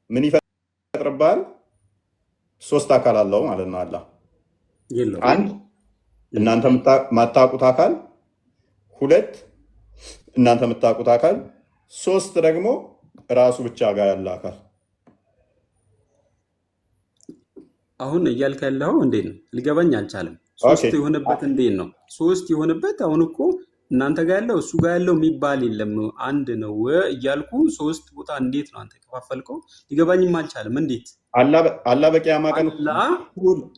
ምን ይፈጥርብሃል? ሶስት አካል አለው ማለት ነው አላህ። አንድ እናንተ የማታውቁት አካል፣ ሁለት እናንተ የምታውቁት አካል፣ ሶስት ደግሞ ራሱ ብቻ ጋር ያለ አካል። አሁን እያልክ ያለው እንዴት ነው? ሊገባኝ አልቻለም። ሶስት የሆነበት እንዴት ነው? ሶስት የሆነበት አሁን እኮ እናንተ ጋር ያለው እሱ ጋር ያለው የሚባል የለም አንድ ነው እያልኩ ሶስት ቦታ እንዴት ነው አንተ ከፋፈልከው? ሊገባኝም አልቻለም። እንዴት አላህ በቂያማ ቀን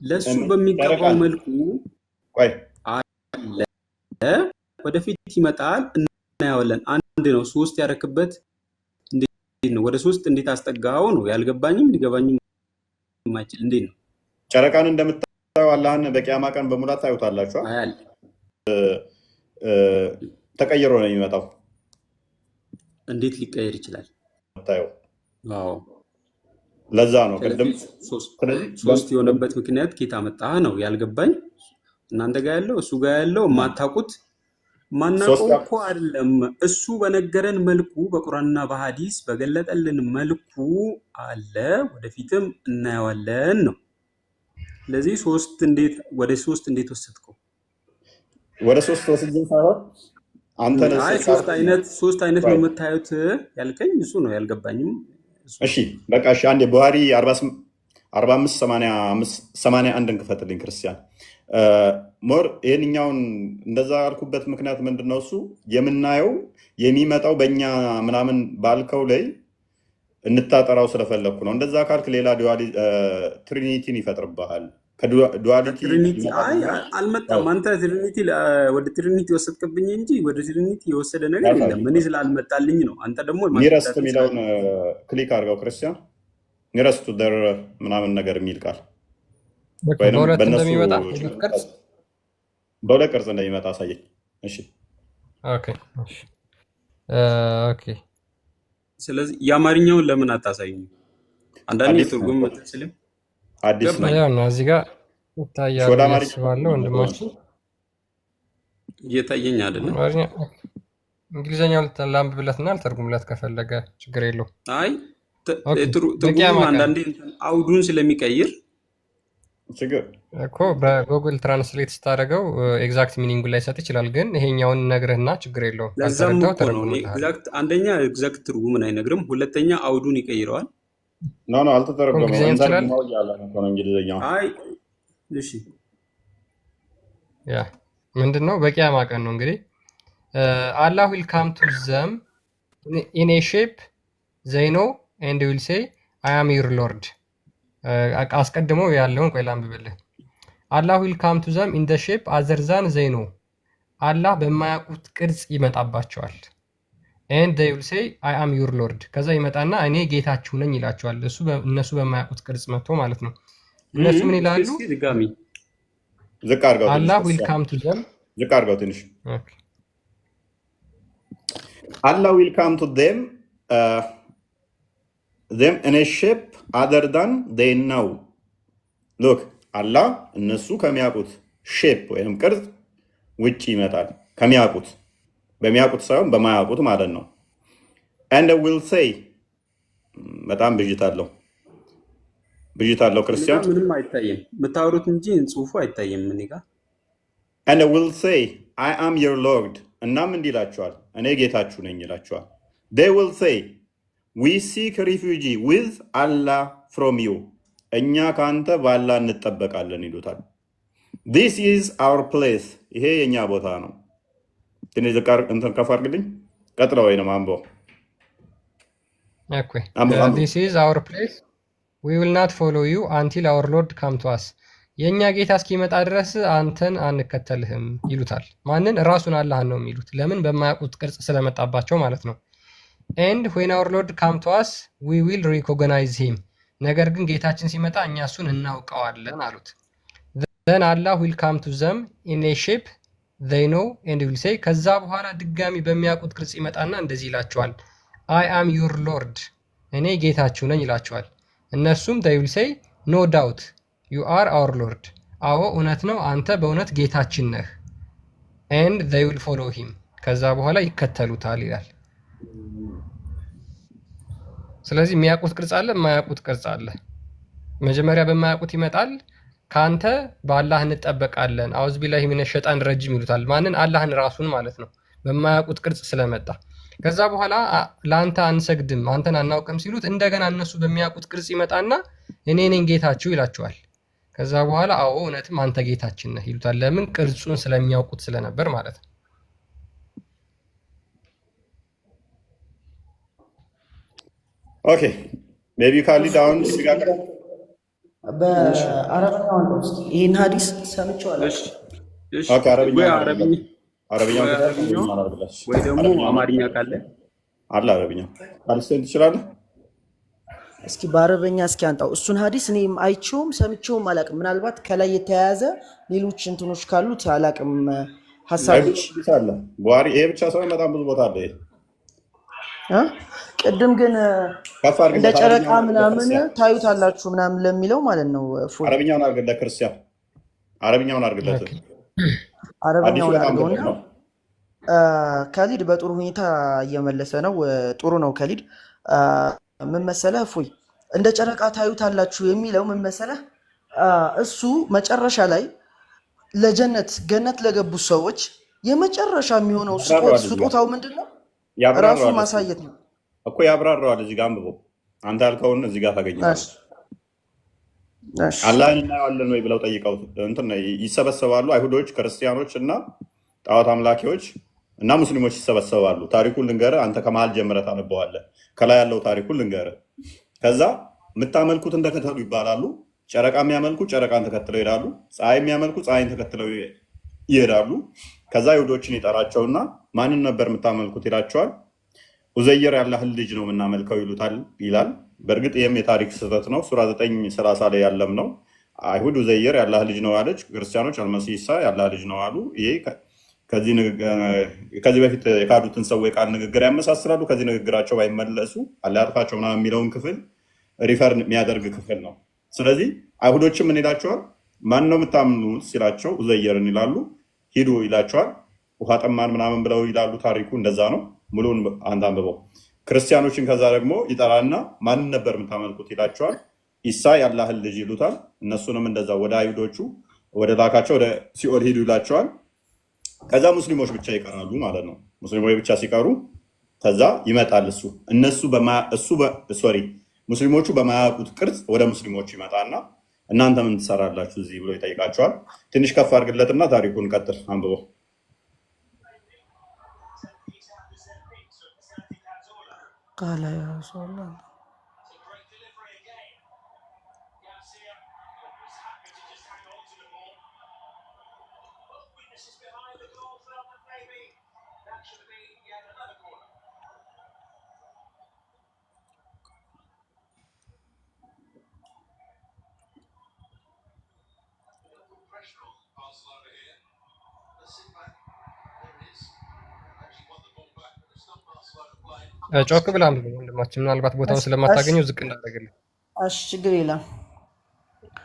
ለእሱ በሚገባው መልኩ አለ፣ ወደፊት ይመጣል፣ እናየዋለን። አንድ ነው። ሶስት ያረክበት እንዴት ነው? ወደ ሶስት እንዴት አስጠጋው ነው ያልገባኝም፣ ሊገባኝም የማይችል እንዴት ነው? ጨረቃን እንደምታየው አላህን በቂያማ ቀን በሙላት ታዩታላችሁ። ተቀይሮ ነው የሚመጣው። እንዴት ሊቀየር ይችላል? ታየው። ለዛ ነው ቅድም ሶስት የሆነበት ምክንያት ኬታ መጣ ነው ያልገባኝ። እናንተ ጋር ያለው እሱ ጋር ያለው የማታውቁት ማናውቀው እኮ አይደለም። እሱ በነገረን መልኩ በቁርአንና በሐዲስ በገለጠልን መልኩ አለ፣ ወደፊትም እናየዋለን ነው። ስለዚህ ወደ ሶስት እንዴት ወሰድከው? ወደ ሶስት ወስጄ ሳይሆን አንተ ሶስት አይነት ነው የምታዩት ያልከኝ፣ እሱ ነው ያልገባኝም። እሺ በቃ እሺ፣ አንዴ ቡሃሪ 4581 እንክፈትልኝ ክርስቲያን። ሞር ይህንኛውን እንደዛ ያልኩበት ምክንያት ምንድን ነው? እሱ የምናየው የሚመጣው በእኛ ምናምን ባልከው ላይ እንታጠራው ስለፈለግኩ ነው። እንደዛ ካልክ ሌላ ትሪኒቲን ይፈጥርብሃል። አልመጣም። አንተ ትሪኒቲ ወደ ትሪኒቲ ወሰድክብኝ እንጂ ወደ ትሪኒቲ የወሰደ ነገር የለም። እኔ ስላልመጣልኝ ነው። አንተ ደግሞ ኒረስት የሚለውን ክሊክ አድርገው ክርስቲያን። ኒረስቱ ደር ምናምን ነገር የሚል ቃል በሁለት ቅርጽ እንደሚመጣ አሳየኝ። እሺ ስለዚህ የአማርኛውን ለምን አታሳይኝ? አንዳንዴ ትርጉም መጥችልም አዲስ ነው። እዚህ ጋር ይታያል። ወንድማችን እየታየኝ አይደለም። እንግሊዝኛው ላንብብለትና ልተርጉምለት ከፈለገ ችግር የለውም። አይ ትርጉም አንዳንዴ አውዱን ስለሚቀይር እኮ በጉግል ትራንስሌት ስታደርገው ኤግዛክት ሚኒንጉ ላይ ሰጥ ይችላል። ግን ይሄኛውን ነግርህና ችግር የለውም። አንደኛ ኤግዛክት ትርጉምን አይነግርም፣ ሁለተኛ አውዱን ይቀይረዋል። አልተተረጎመም። ምንድን ነው? በቂያማ ቀን ነው እንግዲህ አላህ ዊል ካም ቱ ዘም ኢን ኤ ሼፕ ዘይ ኖ ኤንድ ዊል ሴይ አይ አም ዩር ሎርድ። አስቀድሞ ያለውን ቆይ ላንብብልህ። አላህ ዊል ካም ቱ ዘም ኢን ደ ሼፕ አዘር ዛን ዘይ ኖ። አላህ በማያውቁት ቅርጽ ይመጣባቸዋል። ኤንድ they will say I am your lord። ከዛ ይመጣና እኔ ጌታችሁ ነኝ ይላቸዋል። እነሱ በማያውቁት ቅርጽ መጥቶ ማለት ነው። እነሱ ምን ይላሉ? አላህ will come to them። ዝቅ አድርገው ትንሽ። አላህ will come to them in a shape other than they know። look አላህ እነሱ ከሚያውቁት ሼፕ ወይም ቅርጽ ውጪ ይመጣል። ከሚያውቁት በሚያውቁት ሳይሆን በማያውቁት ማለት ነው። and will say በጣም ብዥታለሁ ክርስቲያን፣ ምንም አይታየም የምታወሩት እንጂ ጽሁፉ አይታየም እኔ ጋር። and will say I am your lord። እናም እንዲህ ይላቸዋል፣ እኔ ጌታችሁ ነኝ ይላቸዋል። they will say we seek refuge with Allah from you። እኛ ከአንተ ባላ እንጠበቃለን ይሉታል። this is our place። ይሄ የኛ ቦታ ነው። ትንሽ እንትን ከፍ አድርግልኝ። ቀጥለው ወይ ነው አንቦ this is our place we will not follow you until our lord come to us። የኛ ጌታ እስኪመጣ ድረስ አንተን አንከተልህም ይሉታል። ማንን? ራሱን አላህን ነው የሚሉት። ለምን? በማያውቁት ቅርጽ ስለመጣባቸው ማለት ነው። and when our lord come to us we will recognize him። ነገር ግን ጌታችን ሲመጣ እኛ እሱን እናውቀዋለን አሉት። then Allah will come to them in a shape they know and will say። ከዛ በኋላ ድጋሚ በሚያውቁት ቅርጽ ይመጣና እንደዚህ ይላቸዋል፣ I am your lord። እኔ ጌታችሁ ነኝ ይላቸዋል። እነሱም they will say no doubt you are our lord። አዎ እውነት ነው፣ አንተ በእውነት ጌታችን ነህ። and they will follow him። ከዛ በኋላ ይከተሉታል ይላል። ስለዚህ የሚያውቁት ቅርጽ አለ፣ የማያውቁት ቅርጽ አለ። መጀመሪያ በማያውቁት ይመጣል። ከአንተ በአላህ እንጠበቃለን አውዝ ቢላሂ ሚነ ሸጣን ረጅም ይሉታል። ማንን? አላህን ራሱን ማለት ነው። በማያውቁት ቅርጽ ስለመጣ ከዛ በኋላ ለአንተ አንሰግድም አንተን አናውቅም ሲሉት እንደገና እነሱ በሚያውቁት ቅርጽ ይመጣና እኔ ነኝ ጌታችሁ ይላቸዋል። ከዛ በኋላ አዎ እውነትም አንተ ጌታችን ነህ ይሉታል። ለምን? ቅርጹን ስለሚያውቁት ስለነበር ማለት ነው። ኦኬ ሜቢ ካሊድ አሁን ሲጋገር በአረብኛው ነው። እስኪ ይሄን ሐዲስ ሰምቼዋለሁ። ኦኬ አረብኛ ወይ ደግሞ አማርኛ ካለ አለ አረብኛ አልሰን ትችላለህ። እስኪ በአረበኛ እስኪ አንጣው እሱን ሐዲስ እኔም አይቼውም ሰምቼውም አላቅም። ምናልባት ከላይ የተያያዘ ሌሎች እንትኖች ካሉት አላቅም ሐሳቦች አለ። ቡሃሪ ይሄ ብቻ ሳይሆን በጣም ብዙ ቦታ አለ። ቅድም ግን እንደ ጨረቃ ምናምን ታዩታላችሁ ምናምን ለሚለው ማለት ነው። አረብኛውን አድርገህ ለክርስቲያን አረብኛውን አድርገህ አረብኛውን አድርገውና ከሊድ በጥሩ ሁኔታ እየመለሰ ነው። ጥሩ ነው ከሊድ። ምን መሰለህ እፎይ እንደ ጨረቃ ታዩታላችሁ የሚለው ምን መሰለህ እሱ መጨረሻ ላይ ለጀነት ገነት ለገቡ ሰዎች የመጨረሻ የሚሆነው ስጦታው ምንድን ነው? ራሱ ማሳየት ነው እኮ ያብራራዋል። እዚህ ጋር አንብቦ አንተ ያልከውን እዚህ ጋር ታገኛለህ። አላህን እናየዋለን ወይ ብለው ጠይቀው እንትን ይሰበሰባሉ። አይሁዶች፣ ክርስቲያኖች እና ጣዖት አምላኪዎች እና ሙስሊሞች ይሰበሰባሉ። ታሪኩን ልንገርህ፣ አንተ ከመሀል ጀምረህ ታነበዋለህ። ከላይ ያለው ታሪኩን ልንገርህ። ከዛ የምታመልኩትን ተከተሉ ይባላሉ። ጨረቃ የሚያመልኩ ጨረቃን ተከትለው ይሄዳሉ። ፀሐይ የሚያመልኩ ፀሐይን ተከትለው ይሄዳሉ። ከዛ አይሁዶችን ይጠራቸውና ማንን ነበር የምታመልኩት ይላቸዋል። ኡዘይር ያላህን ልጅ ነው የምናመልከው ይላል። በእርግጥ ይህም የታሪክ ስህተት ነው። ሱራ 9:30 ላይ ያለም ነው። አይሁድ ኡዘይር ያላህ ልጅ ነው አለች። ክርስቲያኖች አልመሲህ ኢሳ ያላህ ልጅ ነው አሉ። ይሄ ከዚህ በፊት የካዱትን ሰው የቃል ንግግር ያመሳስላሉ። ከዚህ ንግግራቸው ባይመለሱ አላህ ያጥፋቸው ምናምን የሚለውን ክፍል ሪፈር የሚያደርግ ክፍል ነው። ስለዚህ አይሁዶችም ምን ይላቸዋል? ማን ነው የምታምኑት ሲላቸው ኡዘይርን ይላሉ። ሂዱ ይላቸዋል። ውሃ ጠማን ምናምን ብለው ይላሉ። ታሪኩ እንደዛ ነው። ሙሉውን አንድ አንብበው። ክርስቲያኖችን ከዛ ደግሞ ይጠራና ማንን ነበር የምታመልኩት ይላቸዋል። ኢሳ ያላህን ልጅ ይሉታል። እነሱንም እንደዛ ወደ አይሁዶቹ ወደ ላካቸው ወደ ሲኦል ሂዱ ይላቸዋል። ከዛ ሙስሊሞች ብቻ ይቀራሉ ማለት ነው። ሙስሊሞች ብቻ ሲቀሩ ከዛ ይመጣል ሙስሊሞቹ በማያውቁት ቅርጽ ወደ ሙስሊሞቹ ይመጣና እናንተ ምን ትሰራላችሁ እዚህ ብሎ ይጠይቃቸዋል። ትንሽ ከፍ አድርግለትና ታሪኩን ቀጥል አንብበው። ቃለ ያ ረሱላህ ጮክ ብላ አንብበው ወንድማችን፣ ምናልባት ቦታውን ስለማታገኘው ዝቅ እንዳደረግልህ። እሺ ችግር የለም።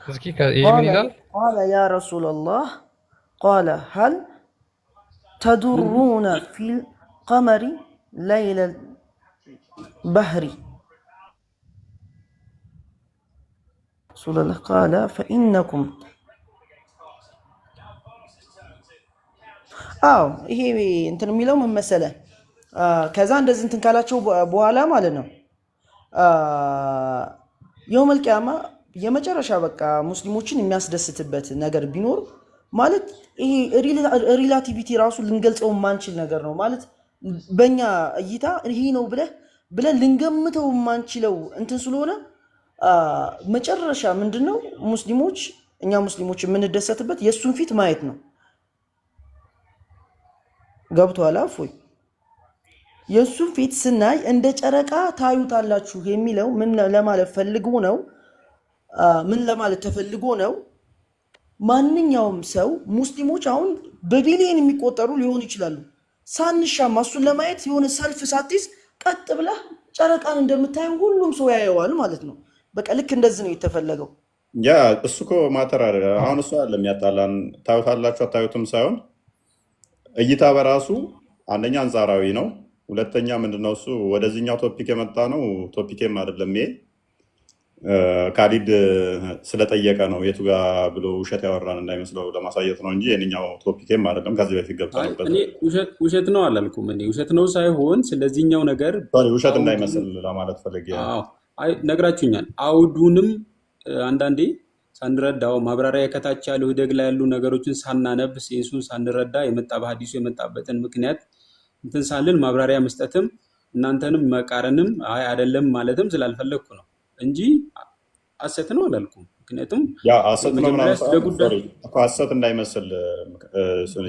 እስኪ ይሄ ምን ይላል? ቃለ ያ ረሱላህ ቃለ ሀል ተዱሩነ ፊል ቀመሪ ለይለል ባህሪ ረሱላህ ቃለ ፈኢነኩም አዎ ይሄ እንትን የሚለው ምን መሰለህ ከዛ እንደዚህ እንትን ካላቸው በኋላ ማለት ነው የውመል ቂያማ የመጨረሻ በቃ ሙስሊሞችን የሚያስደስትበት ነገር ቢኖር ማለት ይሄ ሪላቲቪቲ ራሱ ልንገልጸው የማንችል ነገር ነው። ማለት በእኛ እይታ ይሄ ነው ብለን ልንገምተው የማንችለው እንትን ስለሆነ መጨረሻ ምንድነው እኛ ሙስሊሞች የምንደሰትበት የእሱን ፊት ማየት ነው። ገብቶሃል? እፎይ የእሱን ፊት ስናይ እንደ ጨረቃ ታዩታላችሁ የሚለው ምን ለማለት ፈልጎ ነው? ምን ለማለት ተፈልጎ ነው? ማንኛውም ሰው ሙስሊሞች አሁን በቢሊየን የሚቆጠሩ ሊሆኑ ይችላሉ። ሳንሻማ እሱን ለማየት የሆነ ሰልፍ ሳትይዝ ቀጥ ብለህ ጨረቃን እንደምታየው ሁሉም ሰው ያየዋል ማለት ነው። በቃ ልክ እንደዚህ ነው የተፈለገው። ያ እሱ እኮ ማተር አለ። አሁን እሱ አለ የሚያጣላን ታዩታላችሁ አታዩትም ሳይሆን እይታ በራሱ አንደኛ አንጻራዊ ነው። ሁለተኛ ምንድነው እሱ ወደዚህኛው ቶፒክ የመጣ ነው። ቶፒኬም አይደለም ይሄ ካሊድ ስለጠየቀ ነው የቱ ጋ ብሎ ውሸት ያወራን እንዳይመስለው ለማሳየት ነው እንጂ የኛው ቶፒኬም አይደለም። ከዚህ በፊት ገብተንበት እኔ ውሸት ነው አላልኩም። እኔ ውሸት ነው ሳይሆን ስለዚህኛው ነገር ውሸት እንዳይመስል ለማለት ፈልጌ ነግራችሁኛል። አውዱንም አንዳንዴ ሳንረዳው ማብራሪያ ከታች ያለው ህደግ ላይ ያሉ ነገሮችን ሳናነብ ሴንሱን ሳንረዳ የመጣ በሐዲሱ የመጣበትን ምክንያት እንትን ሳልን ማብራሪያ መስጠትም እናንተንም መቃረንም አይደለም ማለትም ስላልፈለግኩ ነው እንጂ ሐሰት ነው አላልኩም። ምክንያቱም ሐሰት እንዳይመስል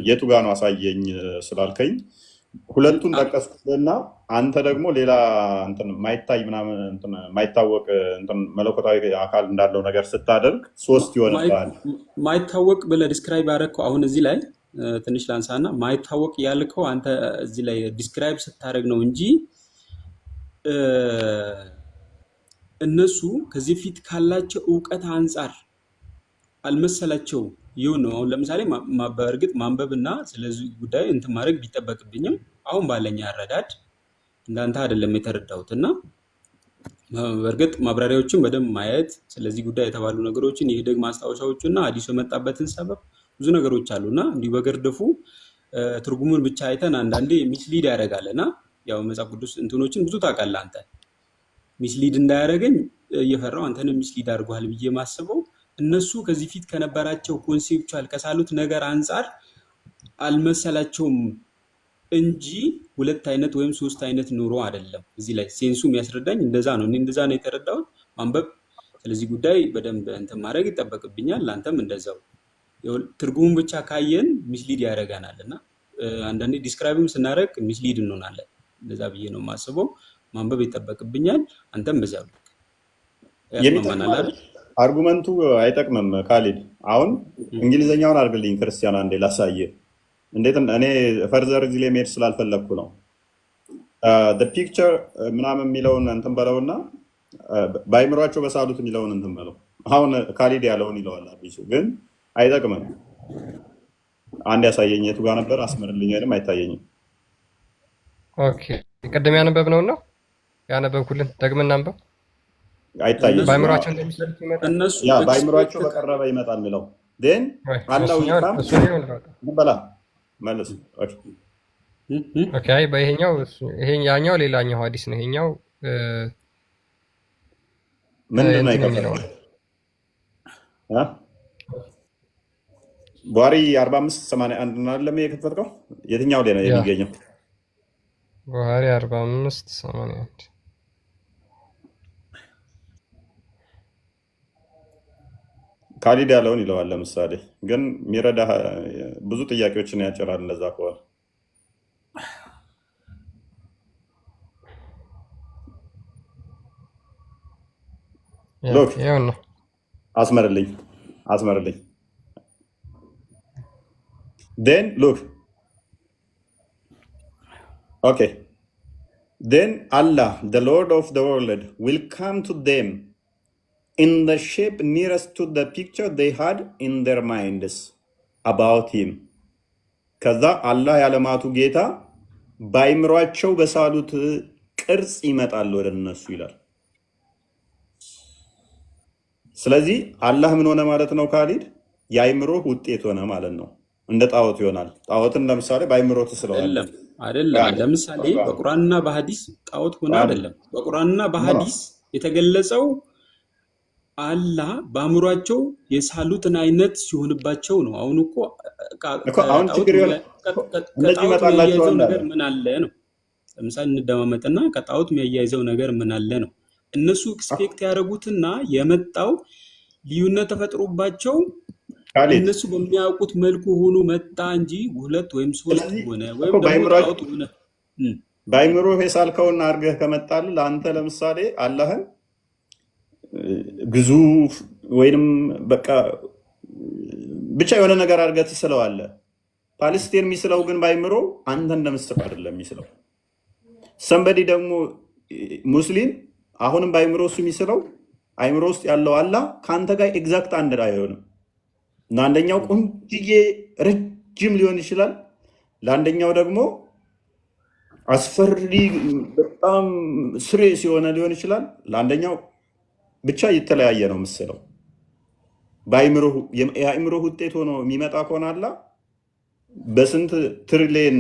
የቱ ጋ ነው አሳየኝ ስላልከኝ ሁለቱን ጠቀስኩትና አንተ ደግሞ ሌላ ማይታይ ምናምን ማይታወቅ መለኮታዊ አካል እንዳለው ነገር ስታደርግ ሶስት ይሆንብሃል። ማይታወቅ ብለህ ዲስክራይብ ያደረግከው አሁን እዚህ ላይ ትንሽ ላንሳና ማይታወቅ ያልከው አንተ እዚህ ላይ ዲስክራይብ ስታደርግ ነው እንጂ እነሱ ከዚህ ፊት ካላቸው እውቀት አንጻር አልመሰላቸው ይሁን ነው። አሁን ለምሳሌ በእርግጥ ማንበብና ስለዚህ ጉዳይ እንትን ማድረግ ቢጠበቅብኝም አሁን ባለኝ አረዳድ እንዳንተ አይደለም የተረዳሁት እና በእርግጥ ማብራሪያዎችን በደንብ ማየት ስለዚህ ጉዳይ የተባሉ ነገሮችን የህደግ ማስታወሻዎችና ሐዲሱ የመጣበትን ሰበብ ብዙ ነገሮች አሉና እንዲሁ በገርደፉ ትርጉሙን ብቻ አይተን አንዳንዴ ሚስሊድ ያደርጋልና ያው መጽሐፍ ቅዱስ እንትኖችን ብዙ ታውቃለህ አንተ ሚስሊድ እንዳያደርገኝ እየፈራው አንተንም ሚስሊድ አድርጓል ብዬ ማስበው እነሱ ከዚህ ፊት ከነበራቸው ኮንሴፕቹዋል ከሳሉት ነገር አንጻር አልመሰላቸውም እንጂ ሁለት አይነት ወይም ሶስት አይነት ኑሮ አይደለም። እዚህ ላይ ሴንሱ የሚያስረዳኝ እንደዛ ነው። እኔ እንደዛ ነው የተረዳሁት። ማንበብ ስለዚህ ጉዳይ በደንብ እንትን ማድረግ ይጠበቅብኛል። አንተም እንደዛው ትርጉሙን ብቻ ካየን ሚስሊድ ያደርገናል እና አንዳንዴ ዲስክራይብም ስናደርግ ሚስሊድ እንሆናለን። እንደዛ ብዬ ነው የማስበው። ማንበብ ይጠበቅብኛል። አንተም በዛው አርጉመንቱ አይጠቅምም። ካሊድ አሁን እንግሊዘኛውን አድርግልኝ ክርስቲያን አንዴ ላሳየ። እንዴት እኔ ፈርዘር እዚህ ላይ መሄድ ስላልፈለግኩ ነው። ፒክቸር ምናምን የሚለውን እንትን በለውና በአይምሯቸው በሳሉት የሚለውን እንትን በለው። አሁን ካሊድ ያለውን ይለዋል አዲሱ ግን አይጠቅምም። አንድ ያሳየኝ የቱ ጋር ነበር? አስመርልኝ። ወይም አይታየኝም። ኦኬ ቅድም ያነበብነው ነው ያነበብኩልን። ደግመን እናንበብ። አይታየኝም። በአይምሯቸው እንደሚሰሩት ይመጣል። እነሱ በአይምሯቸው በቀረበ ይመጣል የሚለው ግን አላው ይካም በላ መልስ። ኦኬ በይሄኛው ያኛው ሌላኛው ሐዲስ ነው። ይሄኛው ምንድን ነው የሚለው? ቡሃሪ 4581 እና አይደለም የከፈትከው? የትኛው ላይ ነው የሚገኘው? ቡሃሪ 4581 ካሊድ ያለውን ይለዋል። ለምሳሌ ግን የሚረዳ ብዙ ጥያቄዎችን ያጭራል። እንደዛ ከሆነ አስመርልኝ። Then look. Okay. Then Allah, the Lord of the world, will come to them in the shape nearest to the picture they had in their minds about him. ከዛ አላህ ያለማቱ ጌታ በአይምሯቸው በሳሉት ቅርጽ ይመጣል ወደ እነሱ ይላል። ስለዚህ አላህ ምን ሆነ ማለት ነው? ካሊድ የአይምሮ ውጤት ሆነ ማለት ነው። እንደ ጣዖት ይሆናል። ጣዖትን ለምሳሌ በአይምሮ ትስለዋለህ አይደለም። ለምሳሌ በቁርአንና በሐዲስ ጣዖት ሆነ አይደለም። በቁርአንና በሐዲስ የተገለጸው አላህ በአእምሯቸው የሳሉትን አይነት ሲሆንባቸው ነው። አሁን እኮ አሁን ችግር የሚያያይዘው ነገር ምን አለ ነው። ለምሳሌ እንደማመጥና ከጣዖት የሚያያይዘው ነገር ምን አለ ነው። እነሱ ኤክስፔክት ያደረጉትና የመጣው ልዩነት ተፈጥሮባቸው እነሱ በሚያውቁት መልኩ ሆኖ መጣ እንጂ ሁለት ወይም ሶስት ሆነ ወይም ደግሞ ጣዖት ሆነ። በአይምሮ የሳልከውና አድርገህ ከመጣል ለአንተ ለምሳሌ አላህን ግዙፍ ወይንም በቃ ብቻ የሆነ ነገር አድርገህ ትስለዋለህ። ፓለስቲን የሚስለው ግን በአይምሮ አንተ እንደምስል አይደለም የሚስለው። ሰንበዲ ደግሞ ሙስሊም አሁንም በአይምሮ እሱ የሚስለው አይምሮ ውስጥ ያለው አላህ ከአንተ ጋር ኤግዛክት አንድ አይሆንም። እና አንደኛው ቆንጅዬ ረጅም ሊሆን ይችላል፣ ለአንደኛው ደግሞ አስፈሪ በጣም ስሬስ የሆነ ሊሆን ይችላል። ለአንደኛው ብቻ የተለያየ ነው ምስለው። የአእምሮ ውጤት ሆኖ የሚመጣ ከሆነ አላ በስንት ትሪሊየን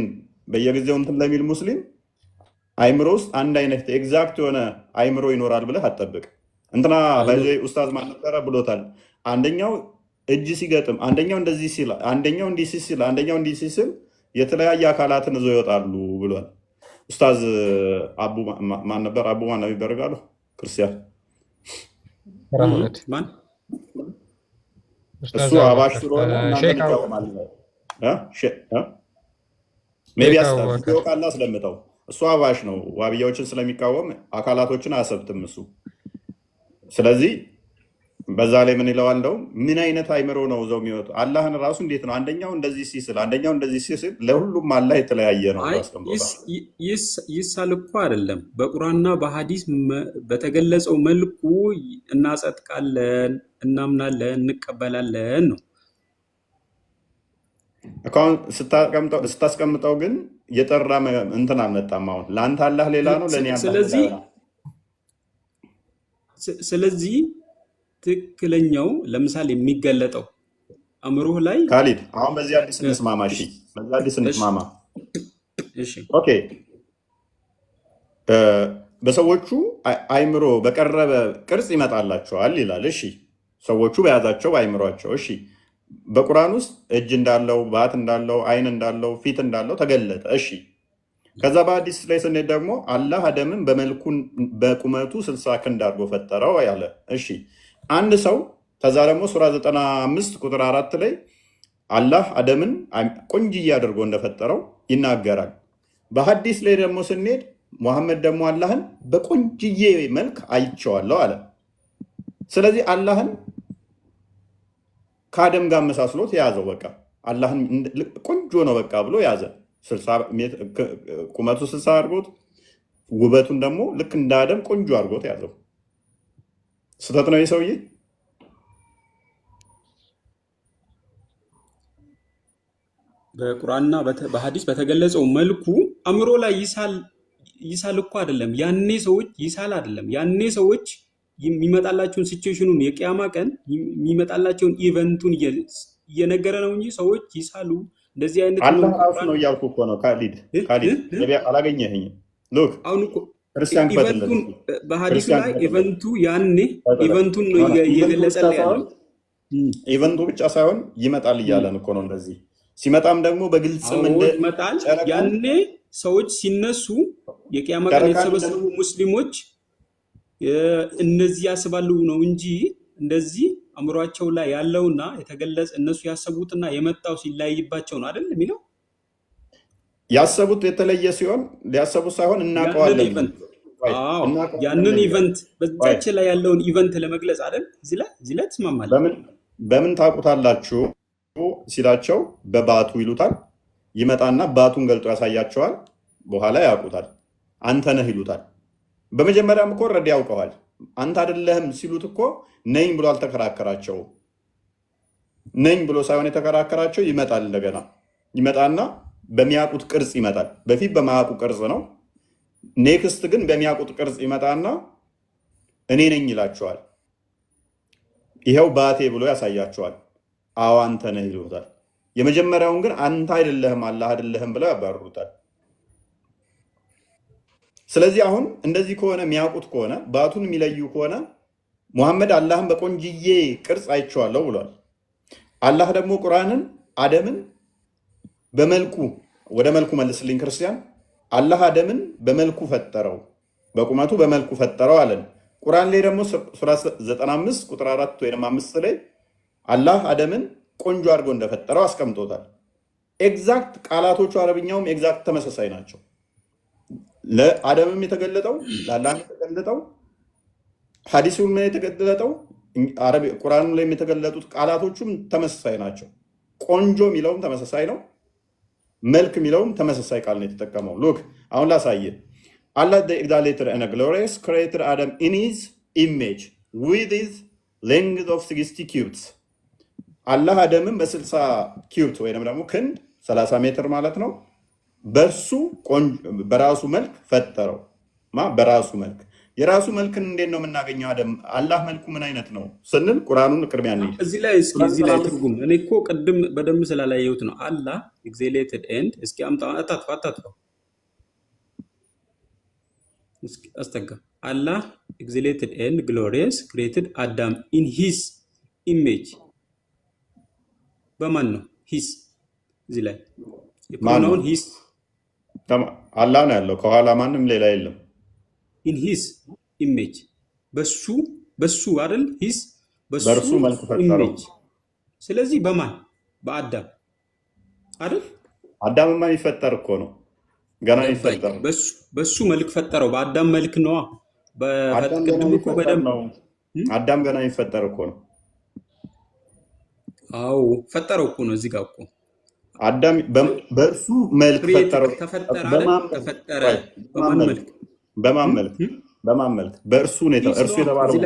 በየጊዜው እንትን ለሚል ሙስሊም አእምሮ ውስጥ አንድ አይነት ኤግዛክት የሆነ አእምሮ ይኖራል ብለህ አትጠብቅ። እንትና ኡስታዝ ማን ነበረ ብሎታል። አንደኛው እጅ ሲገጥም፣ አንደኛው እንደዚህ ሲል፣ አንደኛው እንዲህ ሲል፣ አንደኛው እንዲህ ሲል የተለያየ አካላትን ይዘው ይወጣሉ ብሏል። ኡስታዝ አቡ ማን ነበር? አቡ ማን ነው ይበርጋሉ? ክርስቲያን እሱ አባሽ ስለሆነ እናንተ ይቃወማል። ሜቢ ቃላ ስለምጠው እሱ አባሽ ነው። ዋብያዎችን ስለሚቃወም አካላቶችን አያሰብትም እሱ። ስለዚህ በዛ ላይ ምን ይለዋል? እንደውም ምን አይነት አይምሮ ነው ዘው የሚወጡ አላህን ራሱ እንዴት ነው አንደኛው እንደዚህ ሲስል አንደኛው እንደዚህ ሲስል፣ ለሁሉም አላህ የተለያየ ነው። ይሳል እኮ አይደለም በቁርአንና በሐዲስ በተገለጸው መልኩ እናጸድቃለን፣ እናምናለን፣ እንቀበላለን ነው። አሁን ስታስቀምጠው ግን የጠራ እንትን አልመጣም። አሁን ለአንተ አላህ ሌላ ነው፣ ለእኔ ስለዚህ ትክክለኛው ለምሳሌ የሚገለጠው አእምሮህ ላይ ካሊድ አሁን በዚህ አዲስ እንስማማ። እሺ በዚህ አዲስ እንስማማ። እሺ ኦኬ። በሰዎቹ አይምሮ በቀረበ ቅርጽ ይመጣላቸዋል ይላል። እሺ ሰዎቹ በያዛቸው አይምሯቸው። እሺ በቁርአን ውስጥ እጅ እንዳለው፣ ባት እንዳለው፣ አይን እንዳለው፣ ፊት እንዳለው ተገለጠ። እሺ ከዛ በአዲስ ላይ ስንሄድ ደግሞ አላህ አደምን በቁመቱ 60 ክንድ አድርጎ ፈጠረው ያለ። እሺ አንድ ሰው ከዛ ደግሞ ሱራ 95 ቁጥር 4 ላይ አላህ አደምን ቆንጅዬ አድርጎ እንደፈጠረው ይናገራል። በሐዲስ ላይ ደግሞ ስንሄድ ሙሐመድ ደግሞ አላህን በቆንጅዬ መልክ አይቼዋለሁ አለ። ስለዚህ አላህን ከአደም ጋር መሳስሎት የያዘው በቃ አላህን ቆንጆ ነው በቃ ብሎ ያዘ። ቁመቱ 60 አድርጎት ውበቱን ደግሞ ልክ እንደ አደም ቆንጆ አድርጎት ያዘው። ስህተት ነው የሰውዬ? በቁርአንና በሐዲስ በተገለጸው መልኩ አእምሮ ላይ ይሳል እኮ አይደለም። ያኔ ሰዎች ይሳል አይደለም። ያኔ ሰዎች የሚመጣላቸውን ሲቹዌሽኑን የቂያማ ቀን የሚመጣላቸውን ኢቨንቱን እየነገረ ነው እንጂ ሰዎች ይሳሉ እንደዚህ አይነት አላህ ራሱ ነው እያልኩ እኮ ነው። ካሊድ አላገኘኸኝም? ሉክ አሁን እኮ ኢቨንቱን በሐዲሱ ላይ ኢቨንቱ ያኔ ኢቨንቱን ነው እየገለጸልህ ያለው። ኢቨንቱ ብቻ ሳይሆን ይመጣል እያለን እኮ ነው። እንደዚህ ሲመጣም ደግሞ በግልጽም ይመጣል። ያኔ ሰዎች ሲነሱ የቂያማ ቀን የተሰበሰቡ ሙስሊሞች እነዚህ ያስባሉ ነው እንጂ እንደዚህ አእምሯቸው ላይ ያለውና የተገለጸ እነሱ ያሰቡትና የመጣው ሲለያይባቸው ነው አይደል የሚለው። ያሰቡት የተለየ ሲሆን ሊያሰቡት ሳይሆን እናውቀዋለን። ያንን ኢቨንት በዛች ላይ ያለውን ኢቨንት ለመግለጽ አይደል እዚህ ላይ ትስማማለህ? በምን ታውቁታላችሁ ሲላቸው በባቱ ይሉታል። ይመጣና ባቱን ገልጦ ያሳያቸዋል። በኋላ ያውቁታል። አንተ ነህ ይሉታል። በመጀመሪያም እኮ ረድ ያውቀዋል። አንተ አይደለህም ሲሉት እኮ ነኝ ብሎ አልተከራከራቸው። ነኝ ብሎ ሳይሆን የተከራከራቸው ይመጣል። እንደገና ይመጣና በሚያውቁት ቅርጽ ይመጣል። በፊት በማያውቁ ቅርጽ ነው። ኔክስት ግን በሚያውቁት ቅርጽ ይመጣና እኔ ነኝ ይላቸዋል። ይኸው ባቴ ብሎ ያሳያቸዋል። አዎ አንተ ነህ ይሉታል። የመጀመሪያውን ግን አንተ አይደለህም አላህ አይደለህም ብለው ያባርሩታል። ስለዚህ አሁን እንደዚህ ከሆነ የሚያውቁት ከሆነ ባቱን የሚለዩ ከሆነ ሙሐመድ አላህን በቆንጅዬ ቅርጽ አይቼዋለሁ ብሏል። አላህ ደግሞ ቁርአንን አደምን በመልኩ ወደ መልኩ መልስልኝ ክርስቲያን። አላህ አደምን በመልኩ ፈጠረው፣ በቁመቱ በመልኩ ፈጠረው አለን። ቁርአን ላይ ደግሞ ሱራ 95 ቁጥር 4 ወይም 5 ላይ አላህ አደምን ቆንጆ አድርጎ እንደፈጠረው አስቀምጦታል። ኤግዛክት ቃላቶቹ አረብኛውም ኤግዛክት ተመሳሳይ ናቸው። ለአደምም የተገለጠው ለአላህ የተገለጠው ሐዲሱም የተገለጠው ቁርአኑ ላይ የተገለጡት ቃላቶቹም ተመሳሳይ ናቸው። ቆንጆ የሚለውም ተመሳሳይ ነው። መልክ የሚለውም ተመሳሳይ ቃል ነው የተጠቀመው። ሉክ አሁን ላሳየ። Allah the exalted and glorious created Adam in his image with his length of 60 cubits. አላህ አደምን በ60 ኪዩብት ወይም ደግሞ ክንድ 30 ሜትር ማለት ነው በእርሱ በራሱ መልክ ፈጠረው። በራሱ መልክ የራሱ መልክን እንዴት ነው የምናገኘው? አላህ መልኩ ምን አይነት ነው ስንል ቁርአኑን ቅድሚያ እንሂድ። እዚህ ላይ ትርጉም እኔ እኮ ቅድም በደንብ ስላላየሁት ነው። አላህ ኤግዜሌትድ ኤንድ እስኪ አታጥፋው እስኪ አስተጋ አላህ ኤግዜሌትድ ኤንድ ግሎሪየስ ክሬትድ አዳም ኢን ሂዝ ኢሜጅ በማን ነው ሂዝ? እዚህ ላይ የፕሮናውን ሂዝ አላህ ነው ያለው፣ ከኋላ ማንም ሌላ የለም። ኢን ሂዝ ኢሜጅ በሱ አይደል? ሂዝ በእርሱ መልክ ፈጠረው። ስለዚህ በማን በአዳም አይደል? አዳምማ ይፈጠር እኮ ነው ገና ይፈጠር። በሱ መልክ ፈጠረው። በአዳም መልክ ነዋ። በቅድም እኮ በደንብ አዳም ገና ይፈጠር እኮ ነው። አዎ ፈጠረው እኮ ነው። እዚህ ጋር እኮ አዳም በእርሱ መልክ ፈጠረው። ተፈጠረ በማን መልክ? በእርሱ ነው። እርሱ የተባለው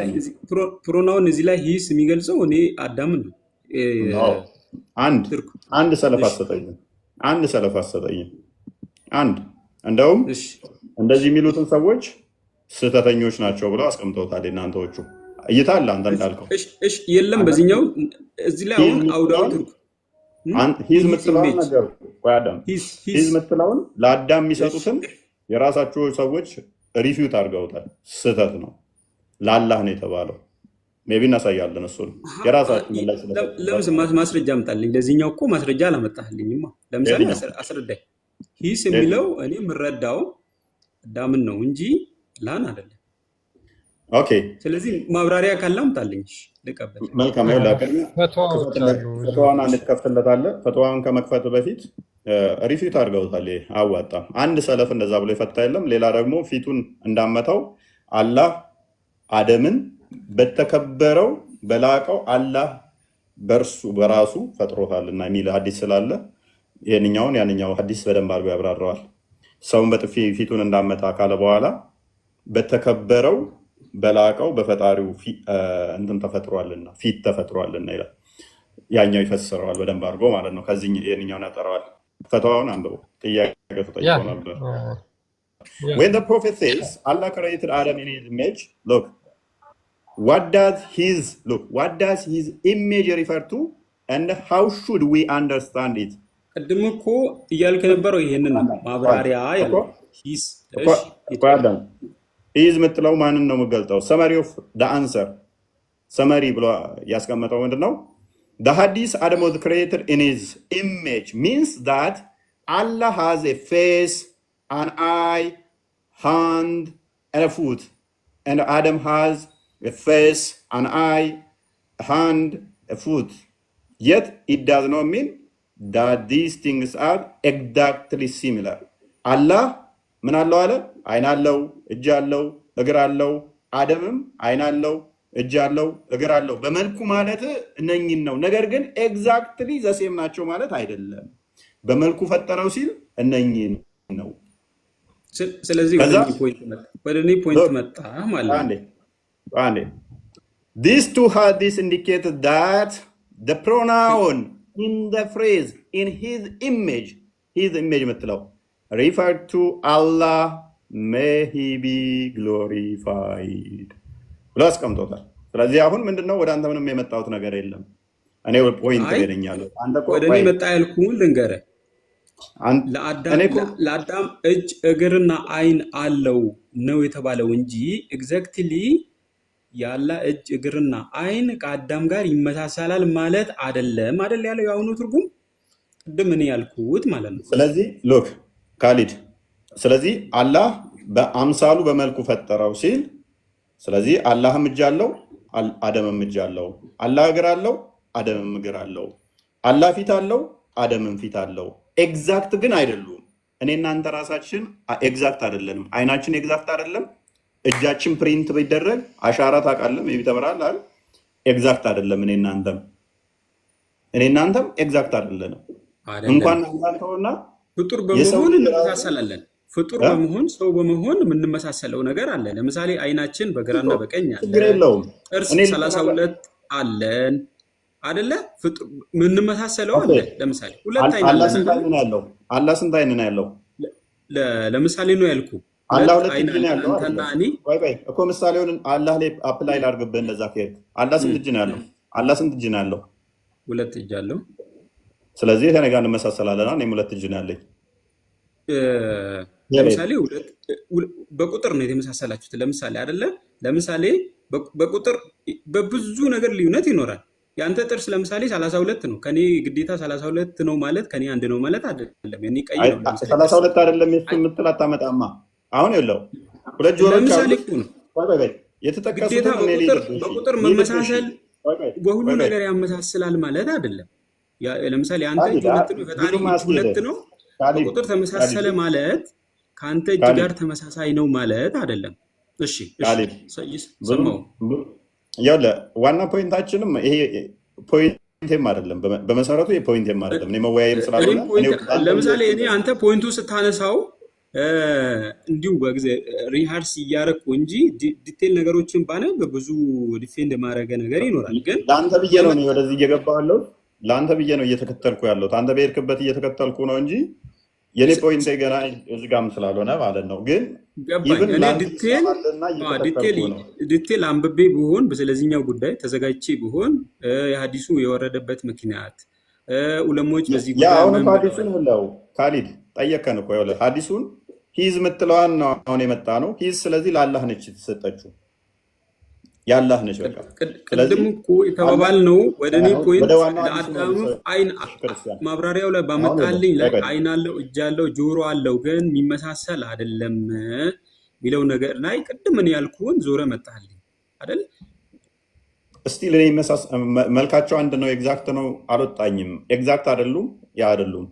ፕሮናውን እዚህ ላይ ሂስ የሚገልጸው እኔ አዳምን ነው። አንድ ሰለፍ አሰጠኝም። እንደውም እንደዚህ የሚሉትን ሰዎች ስህተተኞች ናቸው ብለው አስቀምጠውታል። እናንተዎቹ እይታ አለ አንተ እንዳልከው የለም። በዚህኛው እዚህ ላይ አሁን አውዳው ሂዝ የምትለውን ነገር ሂዝ የምትለውን ለአዳም የሚሰጡትን የራሳቸው ሰዎች ሪፊዩት አድርገውታል። ስህተት ነው፣ ለአላህ ነው የተባለው። ሜይ ቢ እናሳያለን። እሱን የራሳችን ለምን ማስረጃ አምጣልኝ። ለዚህኛው እኮ ማስረጃ አላመጣልኝማ። ለምሳሌ አስረዳኝ። ሂስ የሚለው እኔ የምረዳው አዳምን ነው እንጂ ላን አይደለም። ኦኬ፣ ስለዚህ ማብራሪያ ካለ አምጣልኝ ልቀበል። መልካም። ፈትዋን አንድ ትከፍትለታለህ። ፈትዋን ከመክፈት በፊት ሪፊዩት አድርገውታል። አዋጣም። አንድ ሰለፍ እንደዛ ብሎ የፈታ የለም። ሌላ ደግሞ ፊቱን እንዳመታው አላህ አደምን በተከበረው በላቀው አላህ በራሱ ፈጥሮታልና የሚል ሀዲስ ስላለ ያንኛው ሀዲስ በደንብ አድርጎ ያብራረዋል። ሰውን በጥፊ ፊቱን እንዳመታ ካለ በኋላ በተከበረው በላቀው በፈጣሪው እንትን ተፈጥሯልና ፊት ተፈጥሯልና ይላል። ያኛው ይፈስረዋል በደንብ አድርጎ ማለት ነው። ከዚህ የኛውን ያጠረዋል። ፈተዋውን አንብቡ። ጥያቄ ተጠይቆ ነበር። When the prophet says Allah created Adam in his image, what does his image refer to and how should we understand it? ቅድም እኮ እያልክ የነበረው ይሄንን ማብራሪያ ያለው ሂዝ የምትለው ማንን ነው የምገልጠው? ሰመሪ ኦፍ ደ አንሰር ሰመሪ ብሎ ያስቀመጠው ምንድን ነው? The hadith Adam was created in his image means that Allah has a face, an eye, hand, and a foot. And Adam has a face, an eye, a hand, a foot. Yet it does not mean that these things are exactly similar. Allah ምን አለው አለ? አይን አለው፣ እጅ አለው፣ እግር አለው። አደምም አይን አለው፣ እጅ አለው፣ እግር አለው። በመልኩ ማለት እነኝን ነው። ነገር ግን ኤግዛክትሊ ዘሴም ናቸው ማለት አይደለም። በመልኩ ፈጠረው ሲል እነኝን ነው። ስለዚህ ወደ እኔ ፖይንት መጣ ማለት ነው። These two hadiths indicate that the pronoun in the phrase in his image የምትለው referred to Allah, may he be glorified ብሎ አስቀምጦታል። ስለዚህ አሁን ምንድነው ወደ አንተ ምንም የመጣሁት ነገር የለም። እኔ ፖይንት ሄደኛለሁ። ወደ እኔ መጣ ያልኩህን ልንገርህ። ለአዳም እጅ እግርና አይን አለው ነው የተባለው እንጂ ኤግዛክትሊ ያለ እጅ እግርና አይን ከአዳም ጋር ይመሳሰላል ማለት አይደለም። አይደል ያለው የአሁኑ ትርጉም ቅድም እኔ ያልኩት ማለት ነው። ስለዚህ ሎክ ካሊድ ስለዚህ አላህ በአምሳሉ በመልኩ ፈጠረው ሲል ስለዚህ አላህም እጅ አለው፣ አደምም እጅ አለው። አላህ እግር አለው፣ አደምም እግር አለው። አላህ ፊት አለው፣ አደምም ፊት አለው። ኤግዛክት ግን አይደሉም። እኔ እናንተ ራሳችን ኤግዛክት አይደለንም። አይናችን ኤግዛክት አይደለም። እጃችን ፕሪንት ቢደረግ አሻራ ታውቃለህ፣ ሜይ ቢ ተምራለህ አይደል? ኤግዛክት አይደለም። እኔ እናንተም ኤግዛክት አይደለንም። እንኳን እናንተውና ፍጡር በመሆን እንመሳሰላለን። ፍጡር በመሆን ሰው በመሆን የምንመሳሰለው ነገር አለ። ለምሳሌ አይናችን በግራና በቀኝ አለ። ጥርስ 32 አለን አይደለ? የምንመሳሰለው አለ። ለምሳሌ ሁለት አይን አላህ ስንት አይን ነው ያለው? ለምሳሌ ነው ያልኩ። አላህ ሁለት ሁለት አይን እጅ አለ ነው ያለው አንተና አይደለም? እኔ። ቆይ እኮ ምሳሌውን አላህ ላይ አፕላይ ላድርግብህ። እንደዛ ከሄድክ አላህ ስንት እጅ ነው ያለው? አላህ ስንት እጅ ነው ያለው? ሁለት እጅ አለው። ስለዚህ ከእኔ ጋር እንመሳሰላለን። እኔም ሁለት እጅ ነው ያለኝ። ለምሳሌ በቁጥር ነው የተመሳሰላችሁት። ለምሳሌ አይደለ? ለምሳሌ በቁጥር በብዙ ነገር ልዩነት ይኖራል። የአንተ ጥርስ ለምሳሌ 32 ነው፣ ከኔ ግዴታ 32 ነው ማለት ከኔ አንድ ነው ማለት አይደለም። የኔ ቀይ ነው። ለምሳሌ 32 አይደለም የሱ የምትል አታመጣማ። አሁን የለው ሁለት ጆሮች ለምሳሌ አሉት። ነው የተጠቀሱት ግዴታ በቁጥር መመሳሰል በሁሉ ነገር ያመሳስላል ማለት አይደለም። ለምሳሌ አንተ እጅ ሁለት ነው፣ ፈጣሪ እጅ ሁለት ነው። በቁጥር ተመሳሰለ ማለት ከአንተ እጅ ጋር ተመሳሳይ ነው ማለት አይደለም። እሺ ሰማው። ያለ ዋና ፖይንታችንም ይሄ ፖይንቴም አይደለም፣ በመሰረቱ የፖይንቴም አይደለም። እኔ መወያየም ስላልሆነ ለምሳሌ እኔ አንተ ፖይንቱ ስታነሳው እንዲሁ በጊዜ ሪሃርስ እያረኩ እንጂ ዲቴል ነገሮችን ባነ በብዙ ዲፌንድ ማድረገ ነገር ይኖራል። ግን ለአንተ ብዬ ነው ወደዚህ እየገባ ያለው፣ ለአንተ ብዬ ነው እየተከተልኩ ያለው። አንተ በሄድክበት እየተከተልኩ ነው እንጂ የኔ ፖይንት ገና እዚህ ጋርም ስላልሆነ ማለት ነው። ግን ዲቴል አንብቤ ቢሆን ስለዚህኛው ጉዳይ ተዘጋጅቼ ቢሆን የሀዲሱ የወረደበት ምክንያት ኡለሞች በዚህ ጉዳይ አሁን ሀዲሱን ብለው ካሊድ ጠየቀን እኮ ይኸውልህ፣ ሀዲሱን ሂዝ የምትለዋን ነው አሁን የመጣ ነው ሂዝ። ስለዚህ ለአላህ ነች የተሰጠችው፣ የአላህ ነች። በቃ ቅድም እኮ የተባባል ነው። ወደ እኔ ፖይንት ለአዳሙ አይን ማብራሪያው ላይ ባመጣልኝ ላይ አይን አለው እጅ አለው ጆሮ አለው ግን የሚመሳሰል አይደለም የሚለው ነገር ላይ ቅድም እኔ ያልኩህን ዞረ መጣልኝ አይደል? እስቲ ለኔ መልካቸው አንድ ነው፣ ኤግዛክት ነው አልወጣኝም። ኤግዛክት አይደሉም፣ ያ አይደሉም።